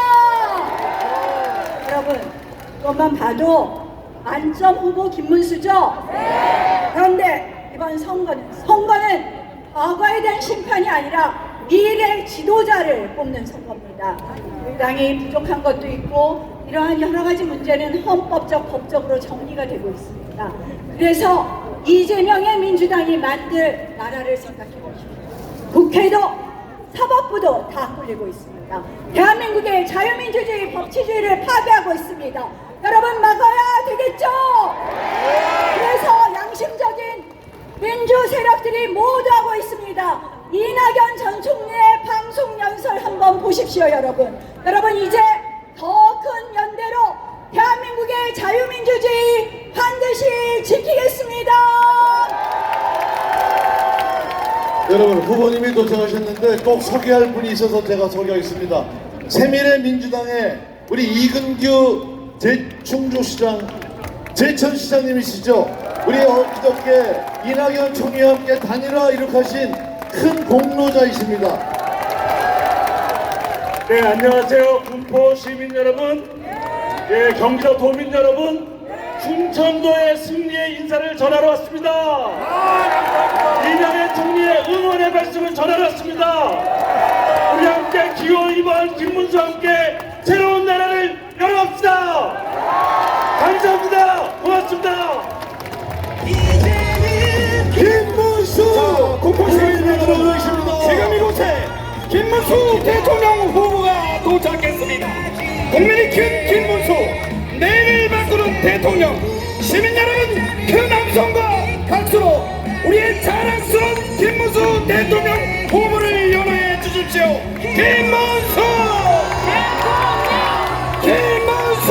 여러분, 그것만 봐도 만점 후보 김문수죠? 그런데 이번 선거는 과거에 대한 심판이 아니라 미래 지도자를 뽑는 선거입니다. 우리 당이 부족한 것도 있고 이러한 여러 가지 문제는 헌법적, 법적으로 정리가 되고 있습니다. 그래서 이재명의 민주당이 만들 나라를 생각해 보십시오. 국회도 사법부도 다 꿀리고 있습니다. 대한민국의 자유민주주의, 법치주의를 파괴하고 있습니다. 여러분 막아야 되겠죠? 그래서 양심적인 민주 세력들이 모두 하고 있습니다. 이낙연 전 총리의 방송 연설 한번 보십시오, 여러분. 여러분 이제 더 큰 연대로 대한민국의 자유민주주의 반드시 지키겠습니다. 여러분, 후보님이 도착하셨는데 꼭 소개할 분이 있어서 제가 소개하겠습니다. 새미래민주당의 우리 이근규 충주시장, 제천시장님이시죠. 우리 어저께 이낙연 총리와 함께 단일화 이룩하신 큰 공로자이십니다. 네, 안녕하세요. 군포 시민 여러분, 예, 경기도 도민 여러분, 충청도의 승리의 인사를 전하러 왔습니다. 이낙연 총리의 응원의 말씀을 전하러 왔습니다. 우리 함께 기호 2번 김문수와 함께 새로운 나라를 열어갑시다. 감사합니다. 고맙습니다. 김문수 공포시민 여러분, 지금 이곳에 김문수 대통령 후보가 도착했습니다. 국민이 큰 김문수, 내일을 바꾸는 대통령, 시민 여러분 큰 함성과 박수로 우리의 자랑스러운 김문수 대통령 후보를 연호해 주십시오. 김문수 대통령! 김문수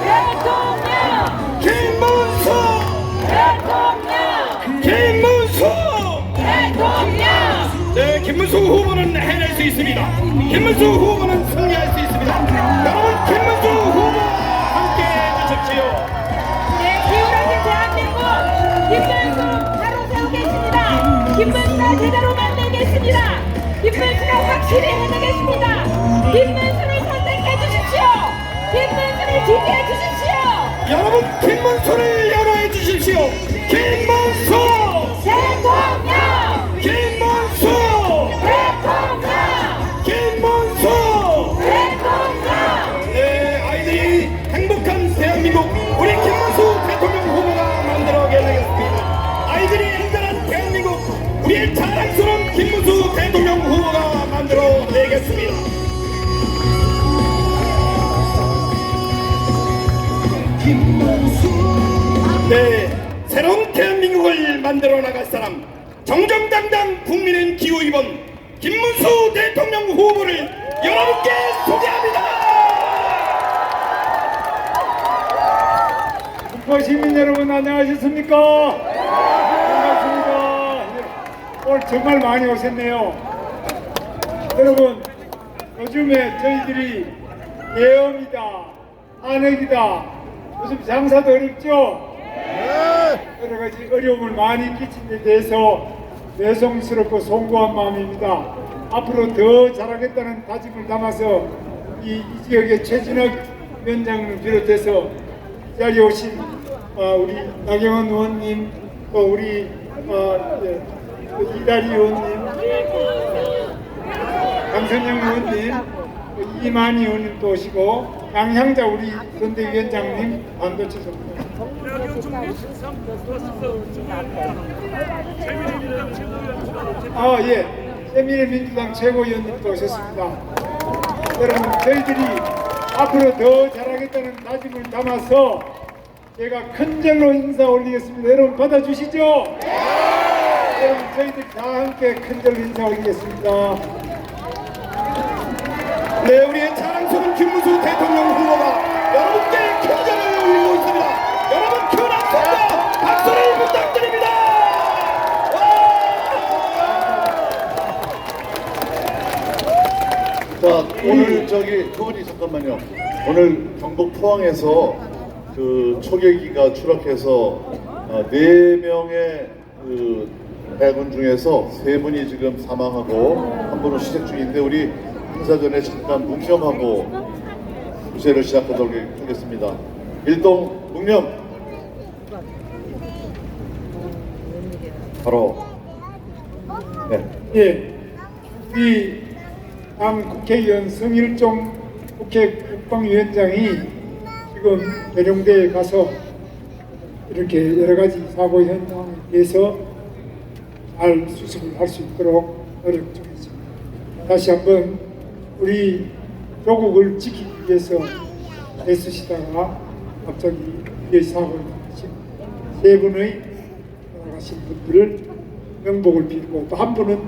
대통령! 김문수 대통령! 김문수 대통령! 네, 김문수 후보는 해낼 수 있습니다. 김문수 후보는 승리할 수 있습니다. 여러분, 김문수 후보와 함께 해주십시오. 네, 기울어진 대한민국 김문수 바로 세우겠습니다. 김문수가 제대로 만들겠습니다. 김문수가 확실히 해내겠습니다. 김문수를 선택해 주십시오. 김문수를 지지해 주십시오. 여러분, 김문수를 연호해 주십시오. 김문수 대통령! 김문수 대통령! 김문수 대통령! 네, 아이들이 행복한 대한민국, 우리 김문수 대통령 후보가 만들어내겠습니다. 아이들이 행복한 대한민국, 우리의 자랑스러운 김문수 대통령 후보가 만들어내겠습니다. 네, 새로운 대한민국을 만들어 나갈 사람, 정정당당 국민은 기호 2번 김문수 대통령 후보를 여러분께 소개합니다. 군포 시민 여러분 안녕하셨습니까? 반갑습니다. 오늘 정말 많이 오셨네요. 여러분, 요즘에 저희들이 계엄이다, 안핵이다, 요즘 장사도 어렵죠? 여러 가지 어려움을 많이 끼친 데 대해서 죄송스럽고 송구한 마음입니다. 앞으로 더 잘하겠다는 다짐을 담아서 이 지역의 최진혁 위원장을 비롯해서 이 자리에 오신 우리 나경원 의원님, 또 우리 이다리 의원님, 강선영 의원님, 이만희 의원님도 오시고 양향자 우리 선대위원장님 반도체입니다. 예, 새미래민주당 최고위원님도 오셨습니다. 여러분, 저희들이 앞으로 더 잘하겠다는 다짐을 담아서 제가 큰 절로 인사 올리겠습니다. 여러분 받아주시죠? 여러분, 저희들 다 함께 큰 절로 인사 올리겠습니다. 네, 우리의 자랑스러운 김문수 대통령 후보가 여러분께 큰 절을 올리고 있습니다. 여러분, 큰 함성과 박수를 부탁드립니다. 자, 오늘 그분이 잠깐만요. 오늘 경북 포항에서 그 초계기가 추락해서 4명의 그 해군 중에서 3분이 지금 사망하고 한 분은 시색 중인데 우리 행사 전에 잠깐 묵념하고 유세를 시작하도록 하겠습니다. 일동 묵념. 바로 네. 예, 우리 당 국회의원 성일종 국회 국방위원장이 지금 대령대에 가서 이렇게 여러 가지 사고 현장에 대해서 잘 수습을 할 수 있도록 노력 중입니다. 다시 한번 우리 조국을 지키기 위해서 애쓰시다가 갑자기 위에 사고를 당하신 세 분의 돌아가신 분들을 명복을 빌고 또 한 분은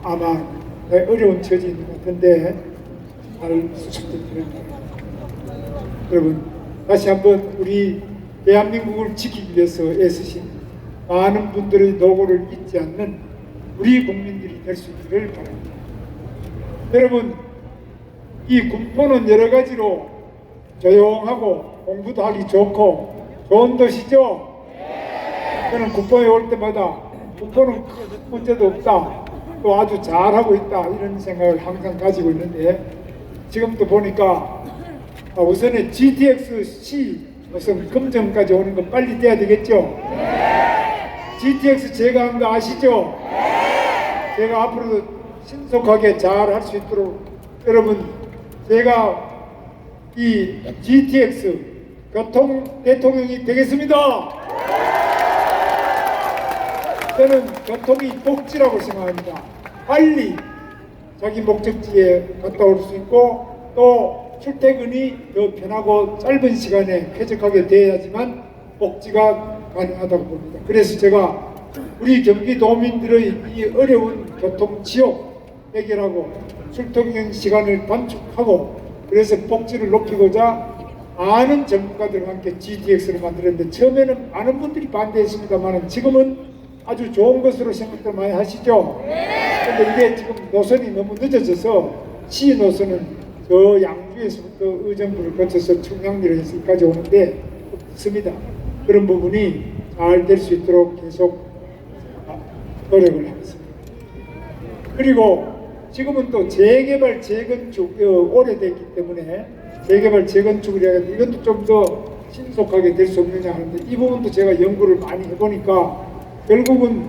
아마 어려운 처지인 것 같은데 잘 수습되기를 바랍니다. 여러분 다시 한번 우리 대한민국을 지키기 위해서 애쓰신 많은 분들의 노고를 잊지 않는 우리 국민들이 될 수 있기를 바랍니다. 여러분 이 군포는 여러 가지로 조용하고 공부도 하기 좋고 좋은 도시죠? 저는 군포에 올 때마다 군포는 큰 문제도 없다, 또 아주 잘하고 있다 이런 생각을 항상 가지고 있는데 지금도 보니까 우선에 GTX-C 우선 금정까지 오는 건 빨리 돼야 되겠죠? GTX 제가 한 거 아시죠? 제가 앞으로도 신속하게 잘 할 수 있도록 여러분 제가 이 GTX 교통 대통령이 되겠습니다. 저는 교통이 복지라고 생각합니다. 빨리 자기 목적지에 갔다 올 수 있고 또 출퇴근이 더 편하고 짧은 시간에 쾌적하게 돼야지만 복지가 가능하다고 봅니다. 그래서 제가 우리 경기도민들의 이 어려운 교통 지옥 해결하고 출퇴근 시간을 단축하고 그래서 복지를 높이고자 많은 전문가들과 함께 GTX를 만들었는데 처음에는 많은 분들이 반대했습니다만 지금은 아주 좋은 것으로 생각들 많이 하시죠? 그런데 이게 지금 노선이 너무 늦어져서 C 노선은 저 양주에서부터 의정부를 거쳐서 청량리로 해서 여기까지 오는데 없습니다. 그런 부분이 잘 될 수 있도록 계속 노력을 하겠습니다. 그리고 지금은 또 재개발, 재건축 오래됐기 때문에 재개발, 재건축을 해야 되는데 이것도 좀 더 신속하게 될 수 없느냐 하는데 이 부분도 제가 연구를 많이 해보니까 결국은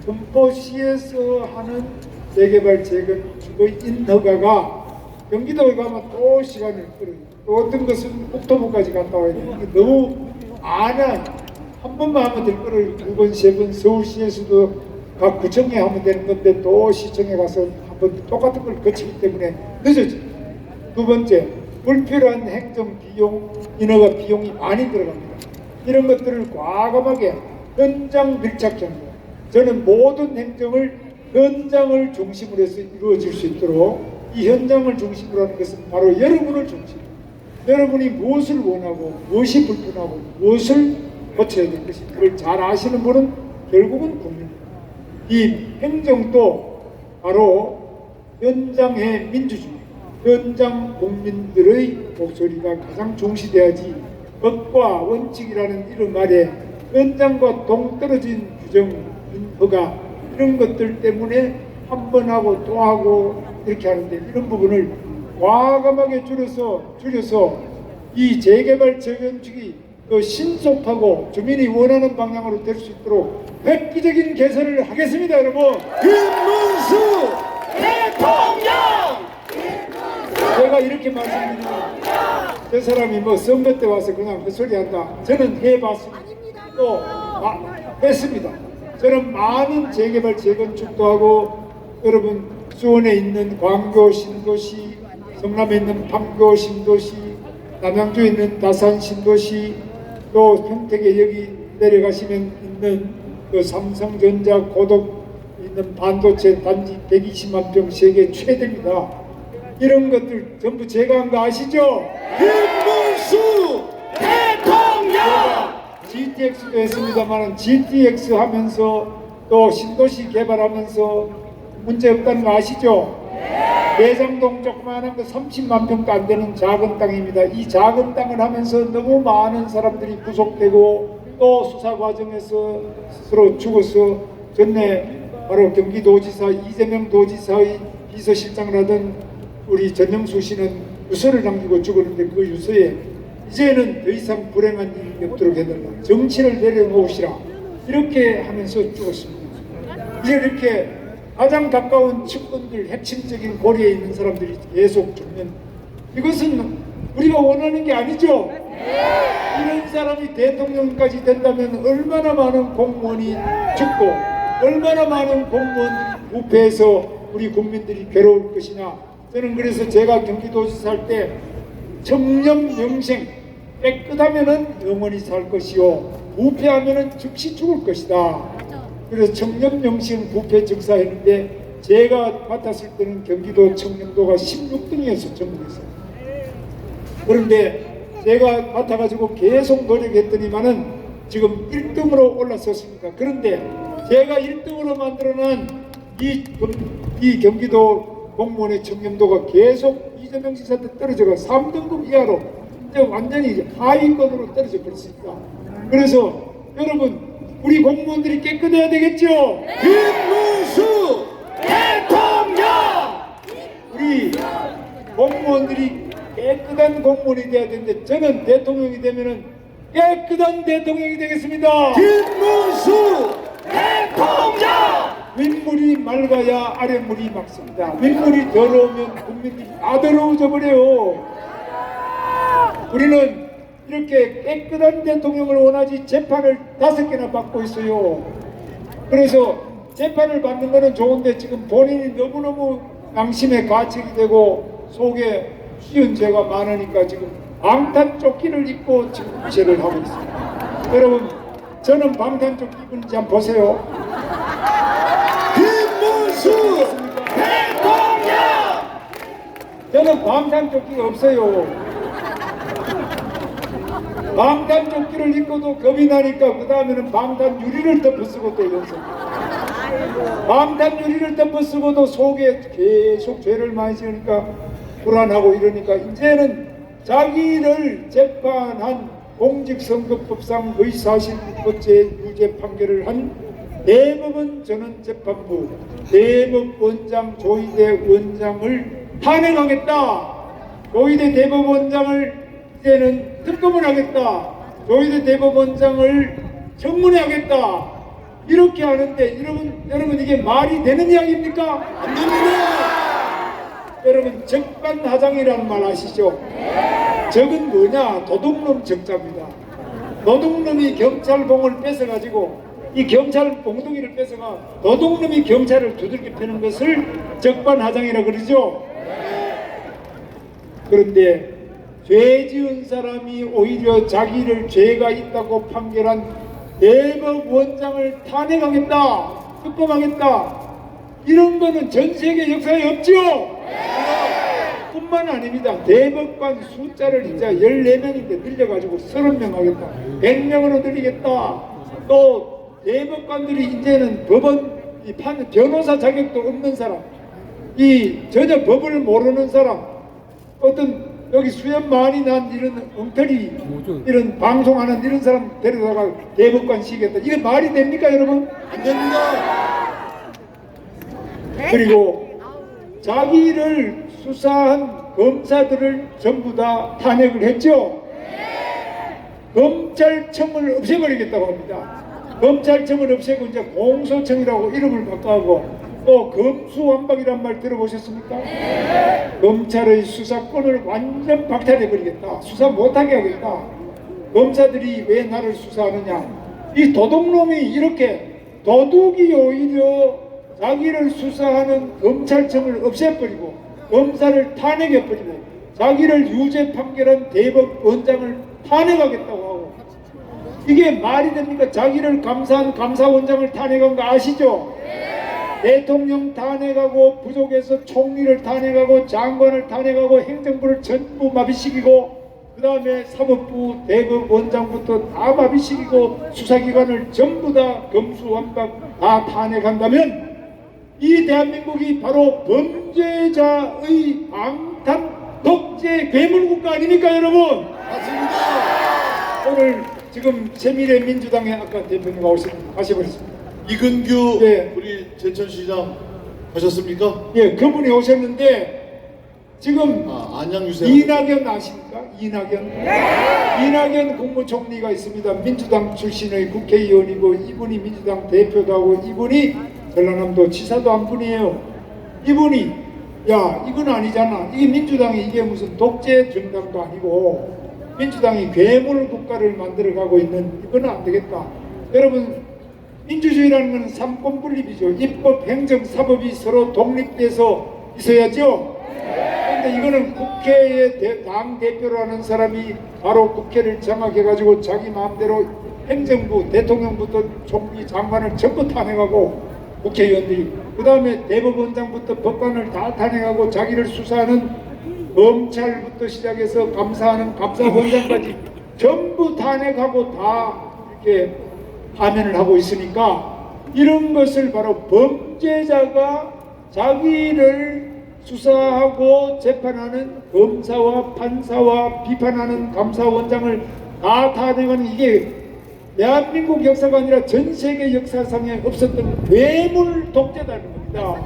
군포시에서 하는 재개발, 재건축의 인허가가 경기도에 가면 또 시간을 끌어요. 또 어떤 것은 국토부까지 갔다 와야 돼요. 이게 너무 많아. 한 번만 하면 될 거를 두 번, 세 번 서울시에서도 각 구청에 하면 되는 건데 또 시청에 가서 한번 똑같은 걸 거치기 때문에 늦어져요. 두 번째, 불필요한 행정 비용, 인허가 비용이 많이 들어갑니다. 이런 것들을 과감하게 현장 밀착적으로 저는 모든 행정을 현장을 중심으로 해서 이루어질 수 있도록 이 현장을 중심으로 하는 것은 바로 여러분을 중심으로 여러분이 무엇을 원하고 무엇이 불편하고 무엇을 고쳐야 될 것인지 그걸 잘 아시는 분은 결국은 국민입니다. 이 행정도 바로 현장의 민주주의, 현장 국민들의 목소리가 가장 중시돼야지 법과 원칙이라는 이름 아래 현장과 동떨어진 규정, 인허가 이런 것들 때문에 한 번 하고 또 하고 이렇게 하는데 이런 부분을 과감하게 줄여서 이 재개발, 재건축이 더 신속하고 주민이 원하는 방향으로 될 수 있도록 획기적인 개선을 하겠습니다, 여러분. 김문수 대통령! 제가 이렇게 말씀드리면 저 사람이 뭐 선거 때 와서 그냥 헛소리 한다. 저는 해봤습니다. 또 했습니다. 저는 많은 재개발, 재건축도 하고 여러분 수원에 있는 광교 신도시, 성남에 있는 판교 신도시, 남양주에 있는 다산 신도시, 또 평택에 여기 내려가시면 있는 그 삼성전자 고덕 있는 반도체 단지 120만 평 세계 최대입니다. 이런 것들 전부 제가 한 거 아시죠? 김문수 대통령! GTX도 했습니다만 GTX 하면서 또 신도시 개발하면서 문제 없다는 거 아시죠? 대장동 조그마한 거 30만 평도 안 되는 작은 땅입니다. 이 작은 땅을 하면서 너무 많은 사람들이 구속되고 또 수사 과정에서 스스로 죽어서 전에 바로 경기도지사 이재명 도지사의 비서실장을 하던 우리 전영수 씨는 유서를 남기고 죽었는데 그 유서에 이제는 더 이상 불행한 일이 없도록 해달라, 정치를 내려놓으시라, 이렇게 하면서 죽었습니다. 이제 이렇게 가장 가까운 측근들, 핵심적인 고리에 있는 사람들이 계속 죽는, 이것은 우리가 원하는 게 아니죠. 이런 사람이 대통령까지 된다면 얼마나 많은 공무원이 죽고 얼마나 많은 공무원들이 부패해서 우리 국민들이 괴로울 것이냐. 저는 그래서 제가 경기도지사 할 때 청렴명생, 깨끗하면은 영원히 살 것이요 부패하면은 즉시 죽을 것이다. 그래서 청렴명생 부패 즉사했는데 제가 맡았을 때는 경기도 청렴도가 16등이었어, 전국에서. 그런데 제가 맡아가지고 계속 노력했더니만은 지금 1등으로 올랐었습니다. 그런데 제가 1등으로 만들어낸 이 경기도 공무원의 청렴도가 계속 이재명 지사한테 떨어져가 3등급 이하로 이제 완전히 하위권으로 떨어져 버렸습니다. 그래서 여러분, 우리 공무원들이 깨끗해야 되겠죠? 김문수 대통령! 우리 공무원들이 깨끗한 공무원이 돼야 되는데, 저는 대통령이 되면은 깨끗한 대통령이 되겠습니다. 김문수 대통령! 윗물이 맑아야 아랫물이 맑습니다. 윗물이 더러우면 국민들이 다 더러워져 버려요. 우리는 이렇게 깨끗한 대통령을 원하지 재판을 5개나 받고 있어요. 그래서 재판을 받는 거는 좋은데 지금 본인이 너무너무 양심에 가책이 되고 속에 쉬운 죄가 많으니까 지금 방탄조끼를 입고 지금 무죄를 하고 있습니다. 여러분, 저는 방탄조끼 입은지 한번 보세요. 김문수 대통령! 저는 방탄조끼가 없어요. 방탄조끼를 입고도 겁이 나니까 그 다음에는 방탄유리를 덮어쓰고 또 연습. 방탄유리를 덮어쓰고도 속에 계속 죄를 많이 지으니까 불안하고 이러니까 이제는 자기를 재판한 공직선거법상 의사실무죄 유죄 판결을 한 대법원 전원재판부 대법원장 조희대 원장을 탄핵하겠다. 조희대 대법원장을 이제는 특검을 하겠다. 조희대 대법원장을 청문회하겠다. 이렇게 하는데 여러분 이게 말이 되는 이야기입니까? 안 됩니다. 여러분, 적반하장이라는 말 아시죠? 적은 뭐냐? 도둑놈 적자입니다. 도둑놈이 경찰봉을 뺏어가지고 이 경찰 봉둥이를 뺏어가 도둑놈이 경찰을 두들겨 패는 것을 적반하장이라고 그러죠. 그런데 죄 지은 사람이 오히려 자기를 죄가 있다고 판결한 대법원장을 탄핵하겠다, 특검하겠다, 이런 거는 전 세계 역사에 없죠. 뿐만 아닙니다. 대법관 숫자를 이제 14명인데 늘려가지고 30명 하겠다, 100명으로 늘리겠다. 또 대법관들이 이제는 법원 변호사 자격도 없는 사람, 전혀 법을 모르는 사람, 어떤 여기 수염 많이 난 이런 엉터리 이런 방송하는 이런 사람 데려다가 대법관 시키겠다. 이게 말이 됩니까, 여러분? 안 됩니다. 그리고 자기를 수사한 검사들을 전부 다 탄핵을 했죠. 검찰청을 없애버리겠다고 합니다. 검찰청을 없애고 이제 공소청이라고 이름을 바꿔고, 또 검수완박이란 말 들어보셨습니까? 검찰의 수사권을 완전 박탈해버리겠다. 수사 못하게 하겠다. 검사들이 왜 나를 수사하느냐. 이 도둑놈이 이렇게, 도둑이 오히려 자기를 수사하는 검찰청을 없애버리고 검사를 탄핵해버리고 자기를 유죄 판결한 대법원장을 탄핵하겠다고 하고, 이게 말이 됩니까? 자기를 감사한 감사원장을 탄핵한 거 아시죠? 대통령 탄핵하고 부족해서 총리를 탄핵하고 장관을 탄핵하고 행정부를 전부 마비시키고 그 다음에 사법부 대법원장부터 다 마비시키고 수사기관을 전부 다 검수완박 다 탄핵한다면 이 대한민국이 바로 범죄자의 방탄 독재 괴물국가 아닙니까, 여러분? 맞습니다. 오늘 지금 새미래민주당의 아까 대표님 가셔버렸습니다. 이근규 예. 우리 제천시장 가셨습니까? 예, 그분이 오셨는데 지금 안양유세 이낙연 아십니까? 이낙연 국무총리가 있습니다. 민주당 출신의 국회의원이고 이분이 민주당 대표도 하고 이분이 전라남도 지사도 한 분이에요. 이분이 야 이건 아니잖아. 이게 민주당이 이게 무슨 독재 정당도 아니고 민주당이 괴물 국가를 만들어가고 있는 이건 안 되겠다. 여러분 민주주의라는 건 삼권 분립이죠. 입법, 행정, 사법이 서로 독립돼서 있어야죠. 그런데 이거는 국회의 당 대표라는 사람이 바로 국회를 장악해가지고 자기 마음대로 행정부, 대통령부터 총리, 장관을 전부 탄핵하고 국회의원들이 그 다음에 대법원장부터 법관을 다 탄핵하고 자기를 수사하는 검찰부터 시작해서 감사하는 감사원장까지 전부 탄핵하고 다 이렇게 파면을 하고 있으니까 이런 것을 바로 범죄자가 자기를 수사하고 재판하는 검사와 판사와 비판하는 감사원장을 다 탄핵하는 이게 대한민국 역사가 아니라 전 세계 역사상에 없었던 괴물 독재다는 겁니다.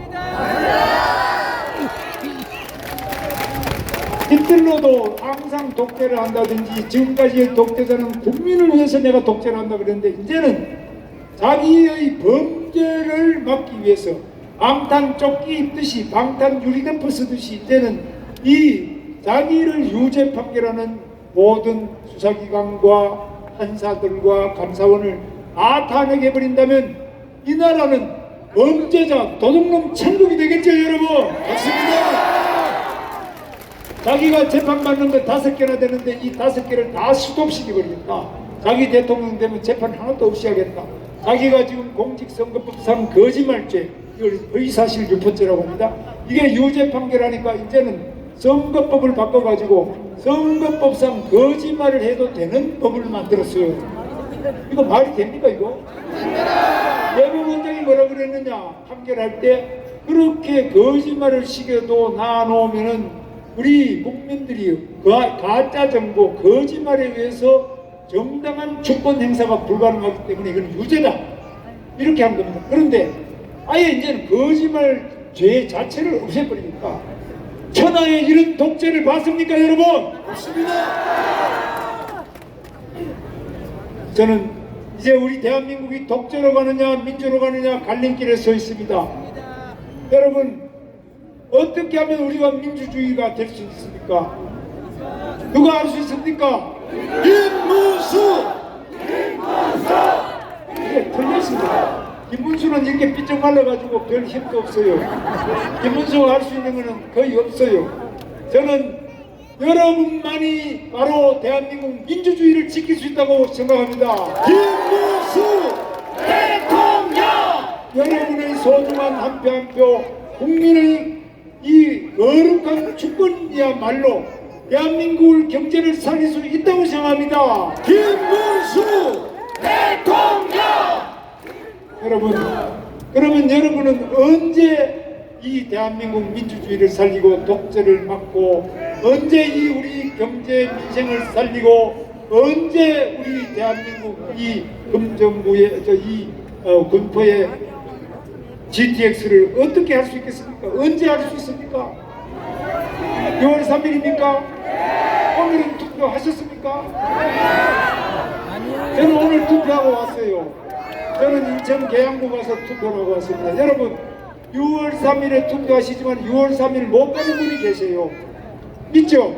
히틀러도 항상 독재를 한다든지 지금까지의 독재자는 국민을 위해서 내가 독재를 한다 그랬는데 이제는 자기의 범죄를 막기 위해서 방탄 조끼 입듯이 방탄 유리대포 쓰듯이 이제는 이 자기를 유죄 판결하는 모든 수사기관과 판사들과 감사원을 다 탄핵해버린다면 이 나라는 범죄자 도둑놈 천국이 되겠죠 여러분. 맞습니다. 자기가 재판받는 거 5개나 되는데 이 5개를 다 수독시켜버리겠다. 자기 대통령 되면 재판 하나도 없이 하겠다. 자기가 지금 공직선거법상 거짓말죄 이걸 의사실 유포죄라고 합니다. 이게 유죄 판결하니까 이제는 선거법을 바꿔가지고 선거법상 거짓말을 해도 되는 법을 만들었어요. 이거 말이 됩니까 이거? 대법원장이 뭐라 그랬느냐 판결할 때 그렇게 거짓말을 시켜도 놔놓으면은 우리 국민들이 가짜 정보 거짓말에 의해서 정당한 주권 행사가 불가능하기 때문에 이건 유죄다 이렇게 한 겁니다. 그런데 아예 이제는 거짓말 죄 자체를 없애버리니까 천하에 이런 독재를 봤습니까 여러분? 맞습니다. 저는 이제 우리 대한민국이 독재로 가느냐 민주로 가느냐 갈림길에 서 있습니다. 여러분 어떻게 하면 우리가 민주주의가 될 수 있습니까? 누가 할 수 있습니까? 김문수! 이게 틀렸습니다. 김문수는 이렇게 삐쩍 말라가지고 별 힘도 없어요. 김문수가 할 수 있는 것은 거의 없어요. 저는 여러분만이 바로 대한민국 민주주의를 지킬 수 있다고 생각합니다. 김문수! 대통령! 여러분의 소중한 한 표 한 표 국민의 이 거룩한 주권이야말로 대한민국을 경제를 살릴 수 있다고 생각합니다. 김문수! 대통령! 여러분, 그러면 여러분은 언제 이 대한민국 민주주의를 살리고 독재를 막고 언제 이 우리 경제 민생을 살리고 언제 우리 대한민국 이 금정부의 이 군포의 GTX를 어떻게 할 수 있겠습니까? 언제 할 수 있습니까? 6월 3일입니까? 오늘은 투표하셨습니까? 저는 오늘 투표하고 왔어요. 저는 인천 계양구 가서 투표하고 왔습니다. 여러분 6월 3일에 투표하시지만 6월 3일 못 가는 분이 계세요. 믿죠?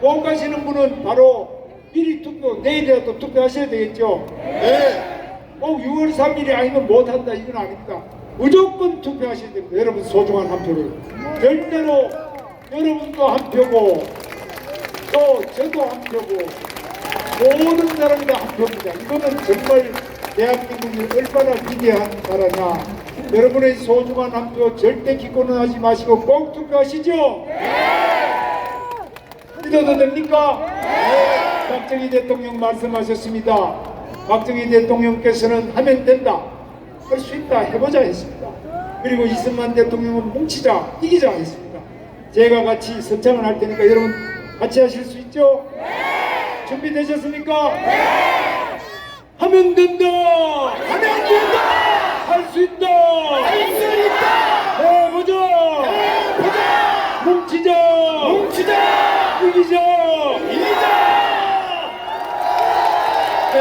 못 가시는 분은 바로 미리 투표, 내일이라도 투표하셔야 되겠죠? 네. 꼭 6월 3일이 아니면 못한다 이건 아닙니다. 무조건 투표하셔야 됩니다. 여러분 소중한 한 표를. 절대로 여러분도 한 표고 또 저도 한 표고 모든 사람이 다 한 표입니다. 이거는 정말 대한민국이 얼마나 위대한 나라냐. 여러분의 소중한 한 표 절대 기권은 하지 마시고 꼭 투표하시죠. 믿어도 됩니까? 박정희 대통령 말씀하셨습니다. 박정희 대통령께서는 하면 된다, 할 수 있다, 해보자 했습니다. 그리고 이승만 대통령은 뭉치자, 이기자 했습니다. 제가 같이 선창을 할 테니까 여러분 같이 하실 수 있죠? 준비되셨습니까? 하면 된다! 하면 된다! 할 수 있다! 할 수 있다! 해보자! 해보자! 뭉치자!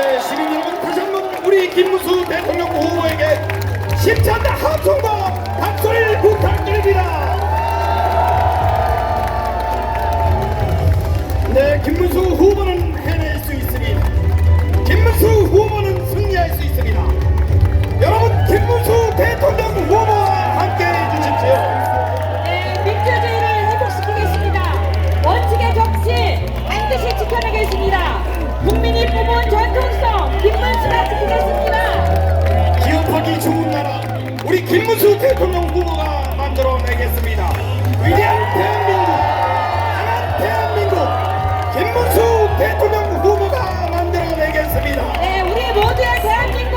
네, 시민 여러분 다시 한번 우리 김문수 대통령 후보에게 힘찬 함성과 박수를 부탁드립니다. 네, 김문수 후보는 해낼 수 있습니다. 김문수 후보는 승리할 수 있습니다. 여러분, 김문수 대통령 후보와 함께 해주십시오. 네, 민주주의를 회복시키겠습니다. 원칙의 정치 반드시 지켜내겠습니다. 국민이 뽑은 전통성 김문수가 지키겠습니다. 기업하기 좋은 나라 우리 김문수 대통령 후보가 만들어내겠습니다. 위대한 대한민국, 강한 대한민국 김문수 대통령 후보가 만들어내겠습니다. 네, 우리 모두의 대한민국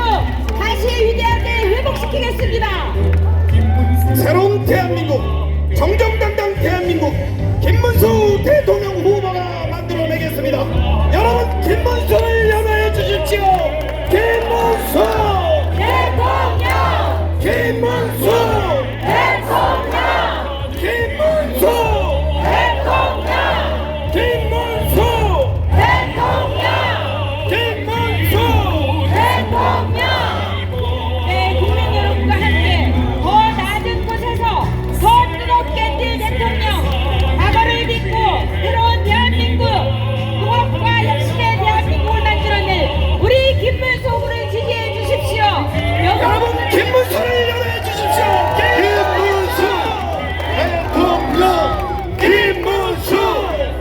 다시 위대하게 회복시키겠습니다. 새로운 대한민국, 정정당당 대한민국 김문수 대통령 후보가 만들어내겠습니다. 여러분, 김문수를 연호해 주십시오. 김문수 대통령! 김문수 대통령! 김문수 대통령! 김문수 대통령! 김문수 대통령! 네, 국민 여러분과 함께 더 낮은 곳에서 더 뜨겁게 뛸 대통령, 과거를 믿고 새로운 대한민국, 통합과 혁신의 대한민국을 만들어낼 우리 김문수 후보를 지지해 주십시오. 여러분, 김문수를 연호해 주십시오. 김문수 대통령, 김문수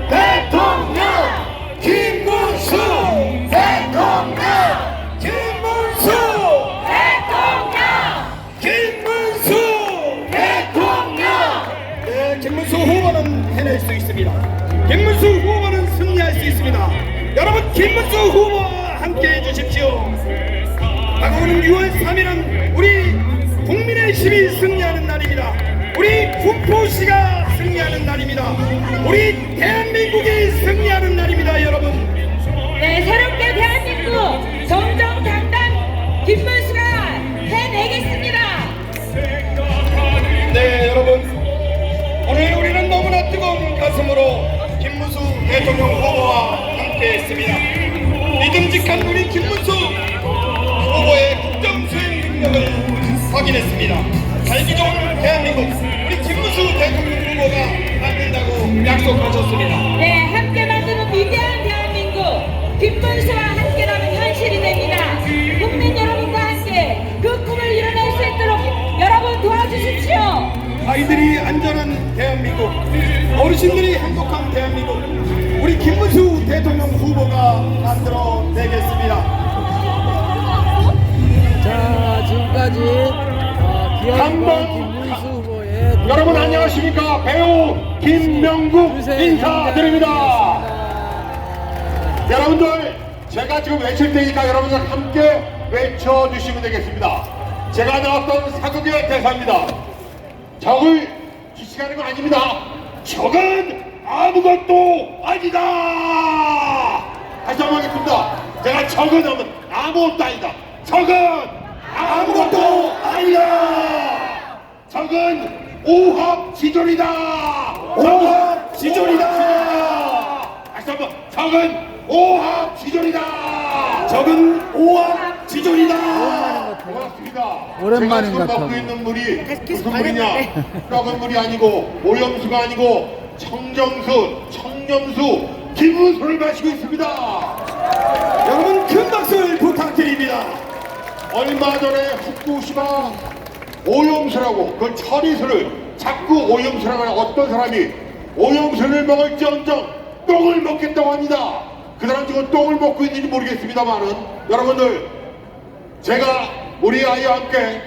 대통령, 김문수 대통령, 김문수 대통령! 김문수 대통령. 네, 김문수 후보는 해낼 수 있습니다. 김문수 후보는 승리할 수 있습니다. 여러분, 김문수 후보와 함께 해주십시오. 다가오는 6월 3일은 우리 국민의 힘이 승리하는 날입니다. 우리 군포시가 승리하는 날입니다. 우리 대한민국이 승리하는 날입니다, 여러분. 네, 새롭게 대한민국 정정당당 김문수가 해내겠습니다. 네, 여러분, 오늘 우리는 너무나 뜨거운 가슴으로 김문수 대통령 후보와 함께했습니다. 믿음직한 우리 김문수 후보의 국정 수행 능력을 확인했습니다. 살기 좋은 대한민국, 우리 김문수 대통령 후보가 만든다고 약속하셨습니다. 네, 함께 만드는 위대한 대한민국 김문수와 함께라면 현실이 됩니다. 국민 여러분과 함께 그 꿈을 이뤄낼 수 있도록 여러분 도와주십시오. 아이들이 안전한 대한민국, 어르신들이 행복한 대한민국, 우리 김문수 대통령 후보가 만들어내겠습니다. 자, 지금까지 기업과 김문수 후보의 여러분 안녕하십니까? 배우 김명국 인사드립니다. 여러분들, 제가 지금 외칠 테니까 여러분들 함께 외쳐주시면 되겠습니다. 제가 나왔던 사극의 대사입니다. 적을 지시하는 건 아닙니다. 적은 아무것도 아니다. 다시 한번 하겠습니다. 제가 적은 하면 아무것도 아니다. 적은 아무것도 아니다. 적은 오합지졸이다. 오합지졸이다. 다시 한번, 적은 오합지졸이다. 적은 오합지졸이다. 고맙습니다. 오랜만인 제가 것 지금 같아. 먹고 있는 물이 무슨 물이냐? 썩은 물이 아니고 오염수가 아니고 청정수, 청렴수, 기부수를 마시고 있습니다. 여러분, 큰 박수를 부탁드립니다. 얼마 전에 후쿠시마 오염수라고 그 처리수를 자꾸 오염수라고 하는 어떤 사람이 오염수를 먹을지언정 똥을 먹겠다고 합니다. 그 사람 지금 똥을 먹고 있는지 모르겠습니다만은, 여러분들, 제가 우리 아이와 함께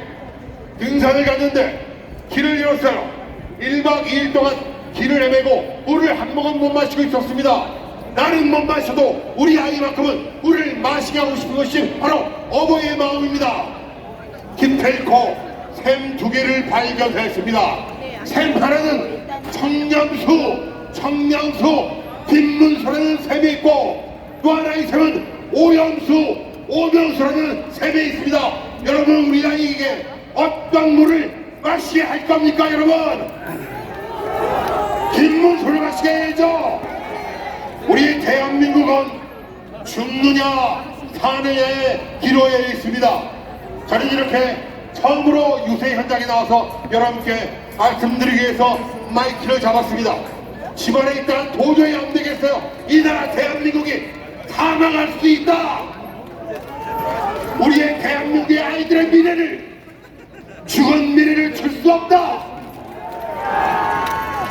등산을 갔는데 길을 잃었어요. 1박 2일 동안 길을 헤매고 물을 한 모금 못 마시고 있었습니다. 나는 못 마셔도 우리 아이만큼은 물을 마시게 하고 싶은 것이 바로 어머니의 마음입니다. 기필코 샘 2개를 발견했습니다. 샘 하나는 청량수, 김문수라는 샘이 있고, 또 하나의 샘은 오명수라는 샘이 있습니다. 여러분, 우리 아이에게 어떤 물을 마시게 할 겁니까, 여러분? 김문수를 마시게 해야죠. 우리 대한민국은 죽느냐 사내에 기로에 있습니다. 저는 이렇게 처음으로 유세 현장에 나와서 여러분께 말씀드리기 위해서 마이크를 잡았습니다. 집안에 있다는 도저히 안 되겠어요. 이 나라 대한민국이 사망할 수 있다. 우리의 대한민국의 아이들의 미래를, 죽은 미래를 줄 수 없다.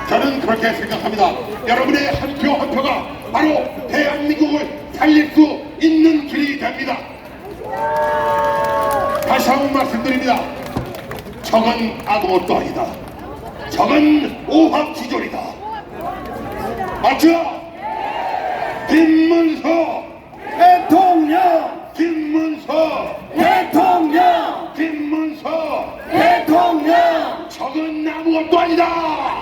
저는 그렇게 생각합니다. 여러분의 한 표 한 표가 바로 대한민국을 살릴 수 있는 길이 됩니다. 다시 한번 말씀드립니다. 저건 아무것도 아니다. 저건 오합지졸이다. 맞죠? 김문수 대통령! 김문수 대통령! 김문수 대통령! 저건 아무것도 아니다.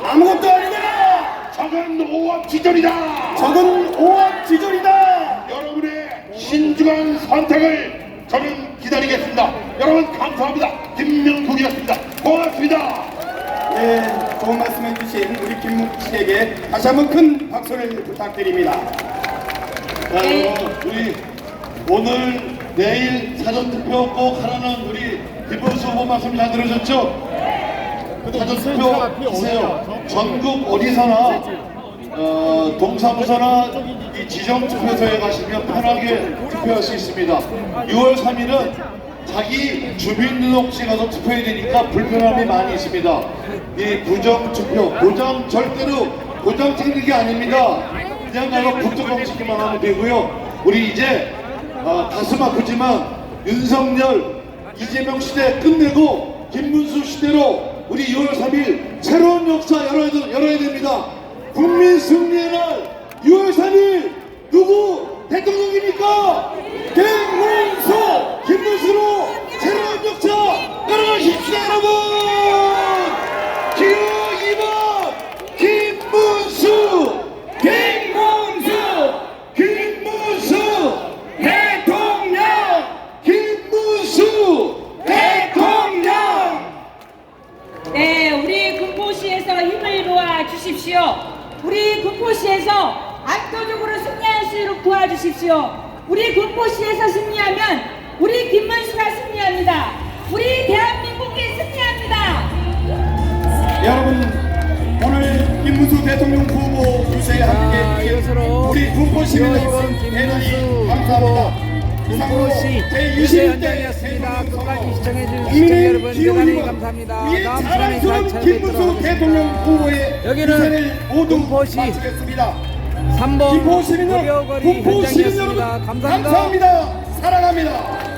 아무것도 아니다. 저건 오합지졸이다. 저건 오합지졸이다. 여러분의 신중한 선택을 저는 기다리겠습니다. 여러분 감사합니다. 김명국이었습니다. 고맙습니다. 네, 좋은 말씀 해주신 우리 김문수 씨에게 다시 한번 큰 박수를 부탁드립니다. 우리 오늘 내일 사전투표 꼭 하라는 우리 김문수 후보 말씀 잘 들으셨죠? 사전투표 하세요. 전국 어디서나 동사무소나 이 지정투표소에 가시면 편하게 투표할 수 있습니다. 6월 3일은 자기 주민등록지 가서 투표해야 되니까 불편함이 많이 있습니다. 이 부정투표, 절대로 보장 찍는 게 아닙니다. 그냥 가서 부뚜껑 찍기만 하면 되고요. 우리 이제 가슴 아프지만 윤석열, 이재명 시대 끝내고 김문수 시대로 우리 6월 3일 새로운 역사 열어야 됩니다. 국민 승리의 날 6월 3일 누구 대통령입니까? 김문수로 새로운 역사 열어가십시오 여러분. 기호 2번 김문수 대통령. 김문수 대통령. 네, 우리 군포시에서 힘을 모아 주십시오. 우리 군포시에서 압도적으로 승리할 수 있도록 도와주십시오. 우리 군포시에서 승리하면 우리 김문수가 승리합니다. 우리 대한민국이 승리합니다. 여러분, 오늘 김문수 대통령 후보 유세에 함께 해주신 우리 군포시민 여러분 대단히 감사합니다. 군포시 유세 현장이었습니다. 끝까지 시청해주신 시청자 여러분 대단히 감사합니다. 다음 시간에 잘 찾아뵙도록 하겠습니다. 여기는 군포시 3번 군포 시민 고려거리 여러분, 현장이었습니다. 감사합니다. 사랑합니다.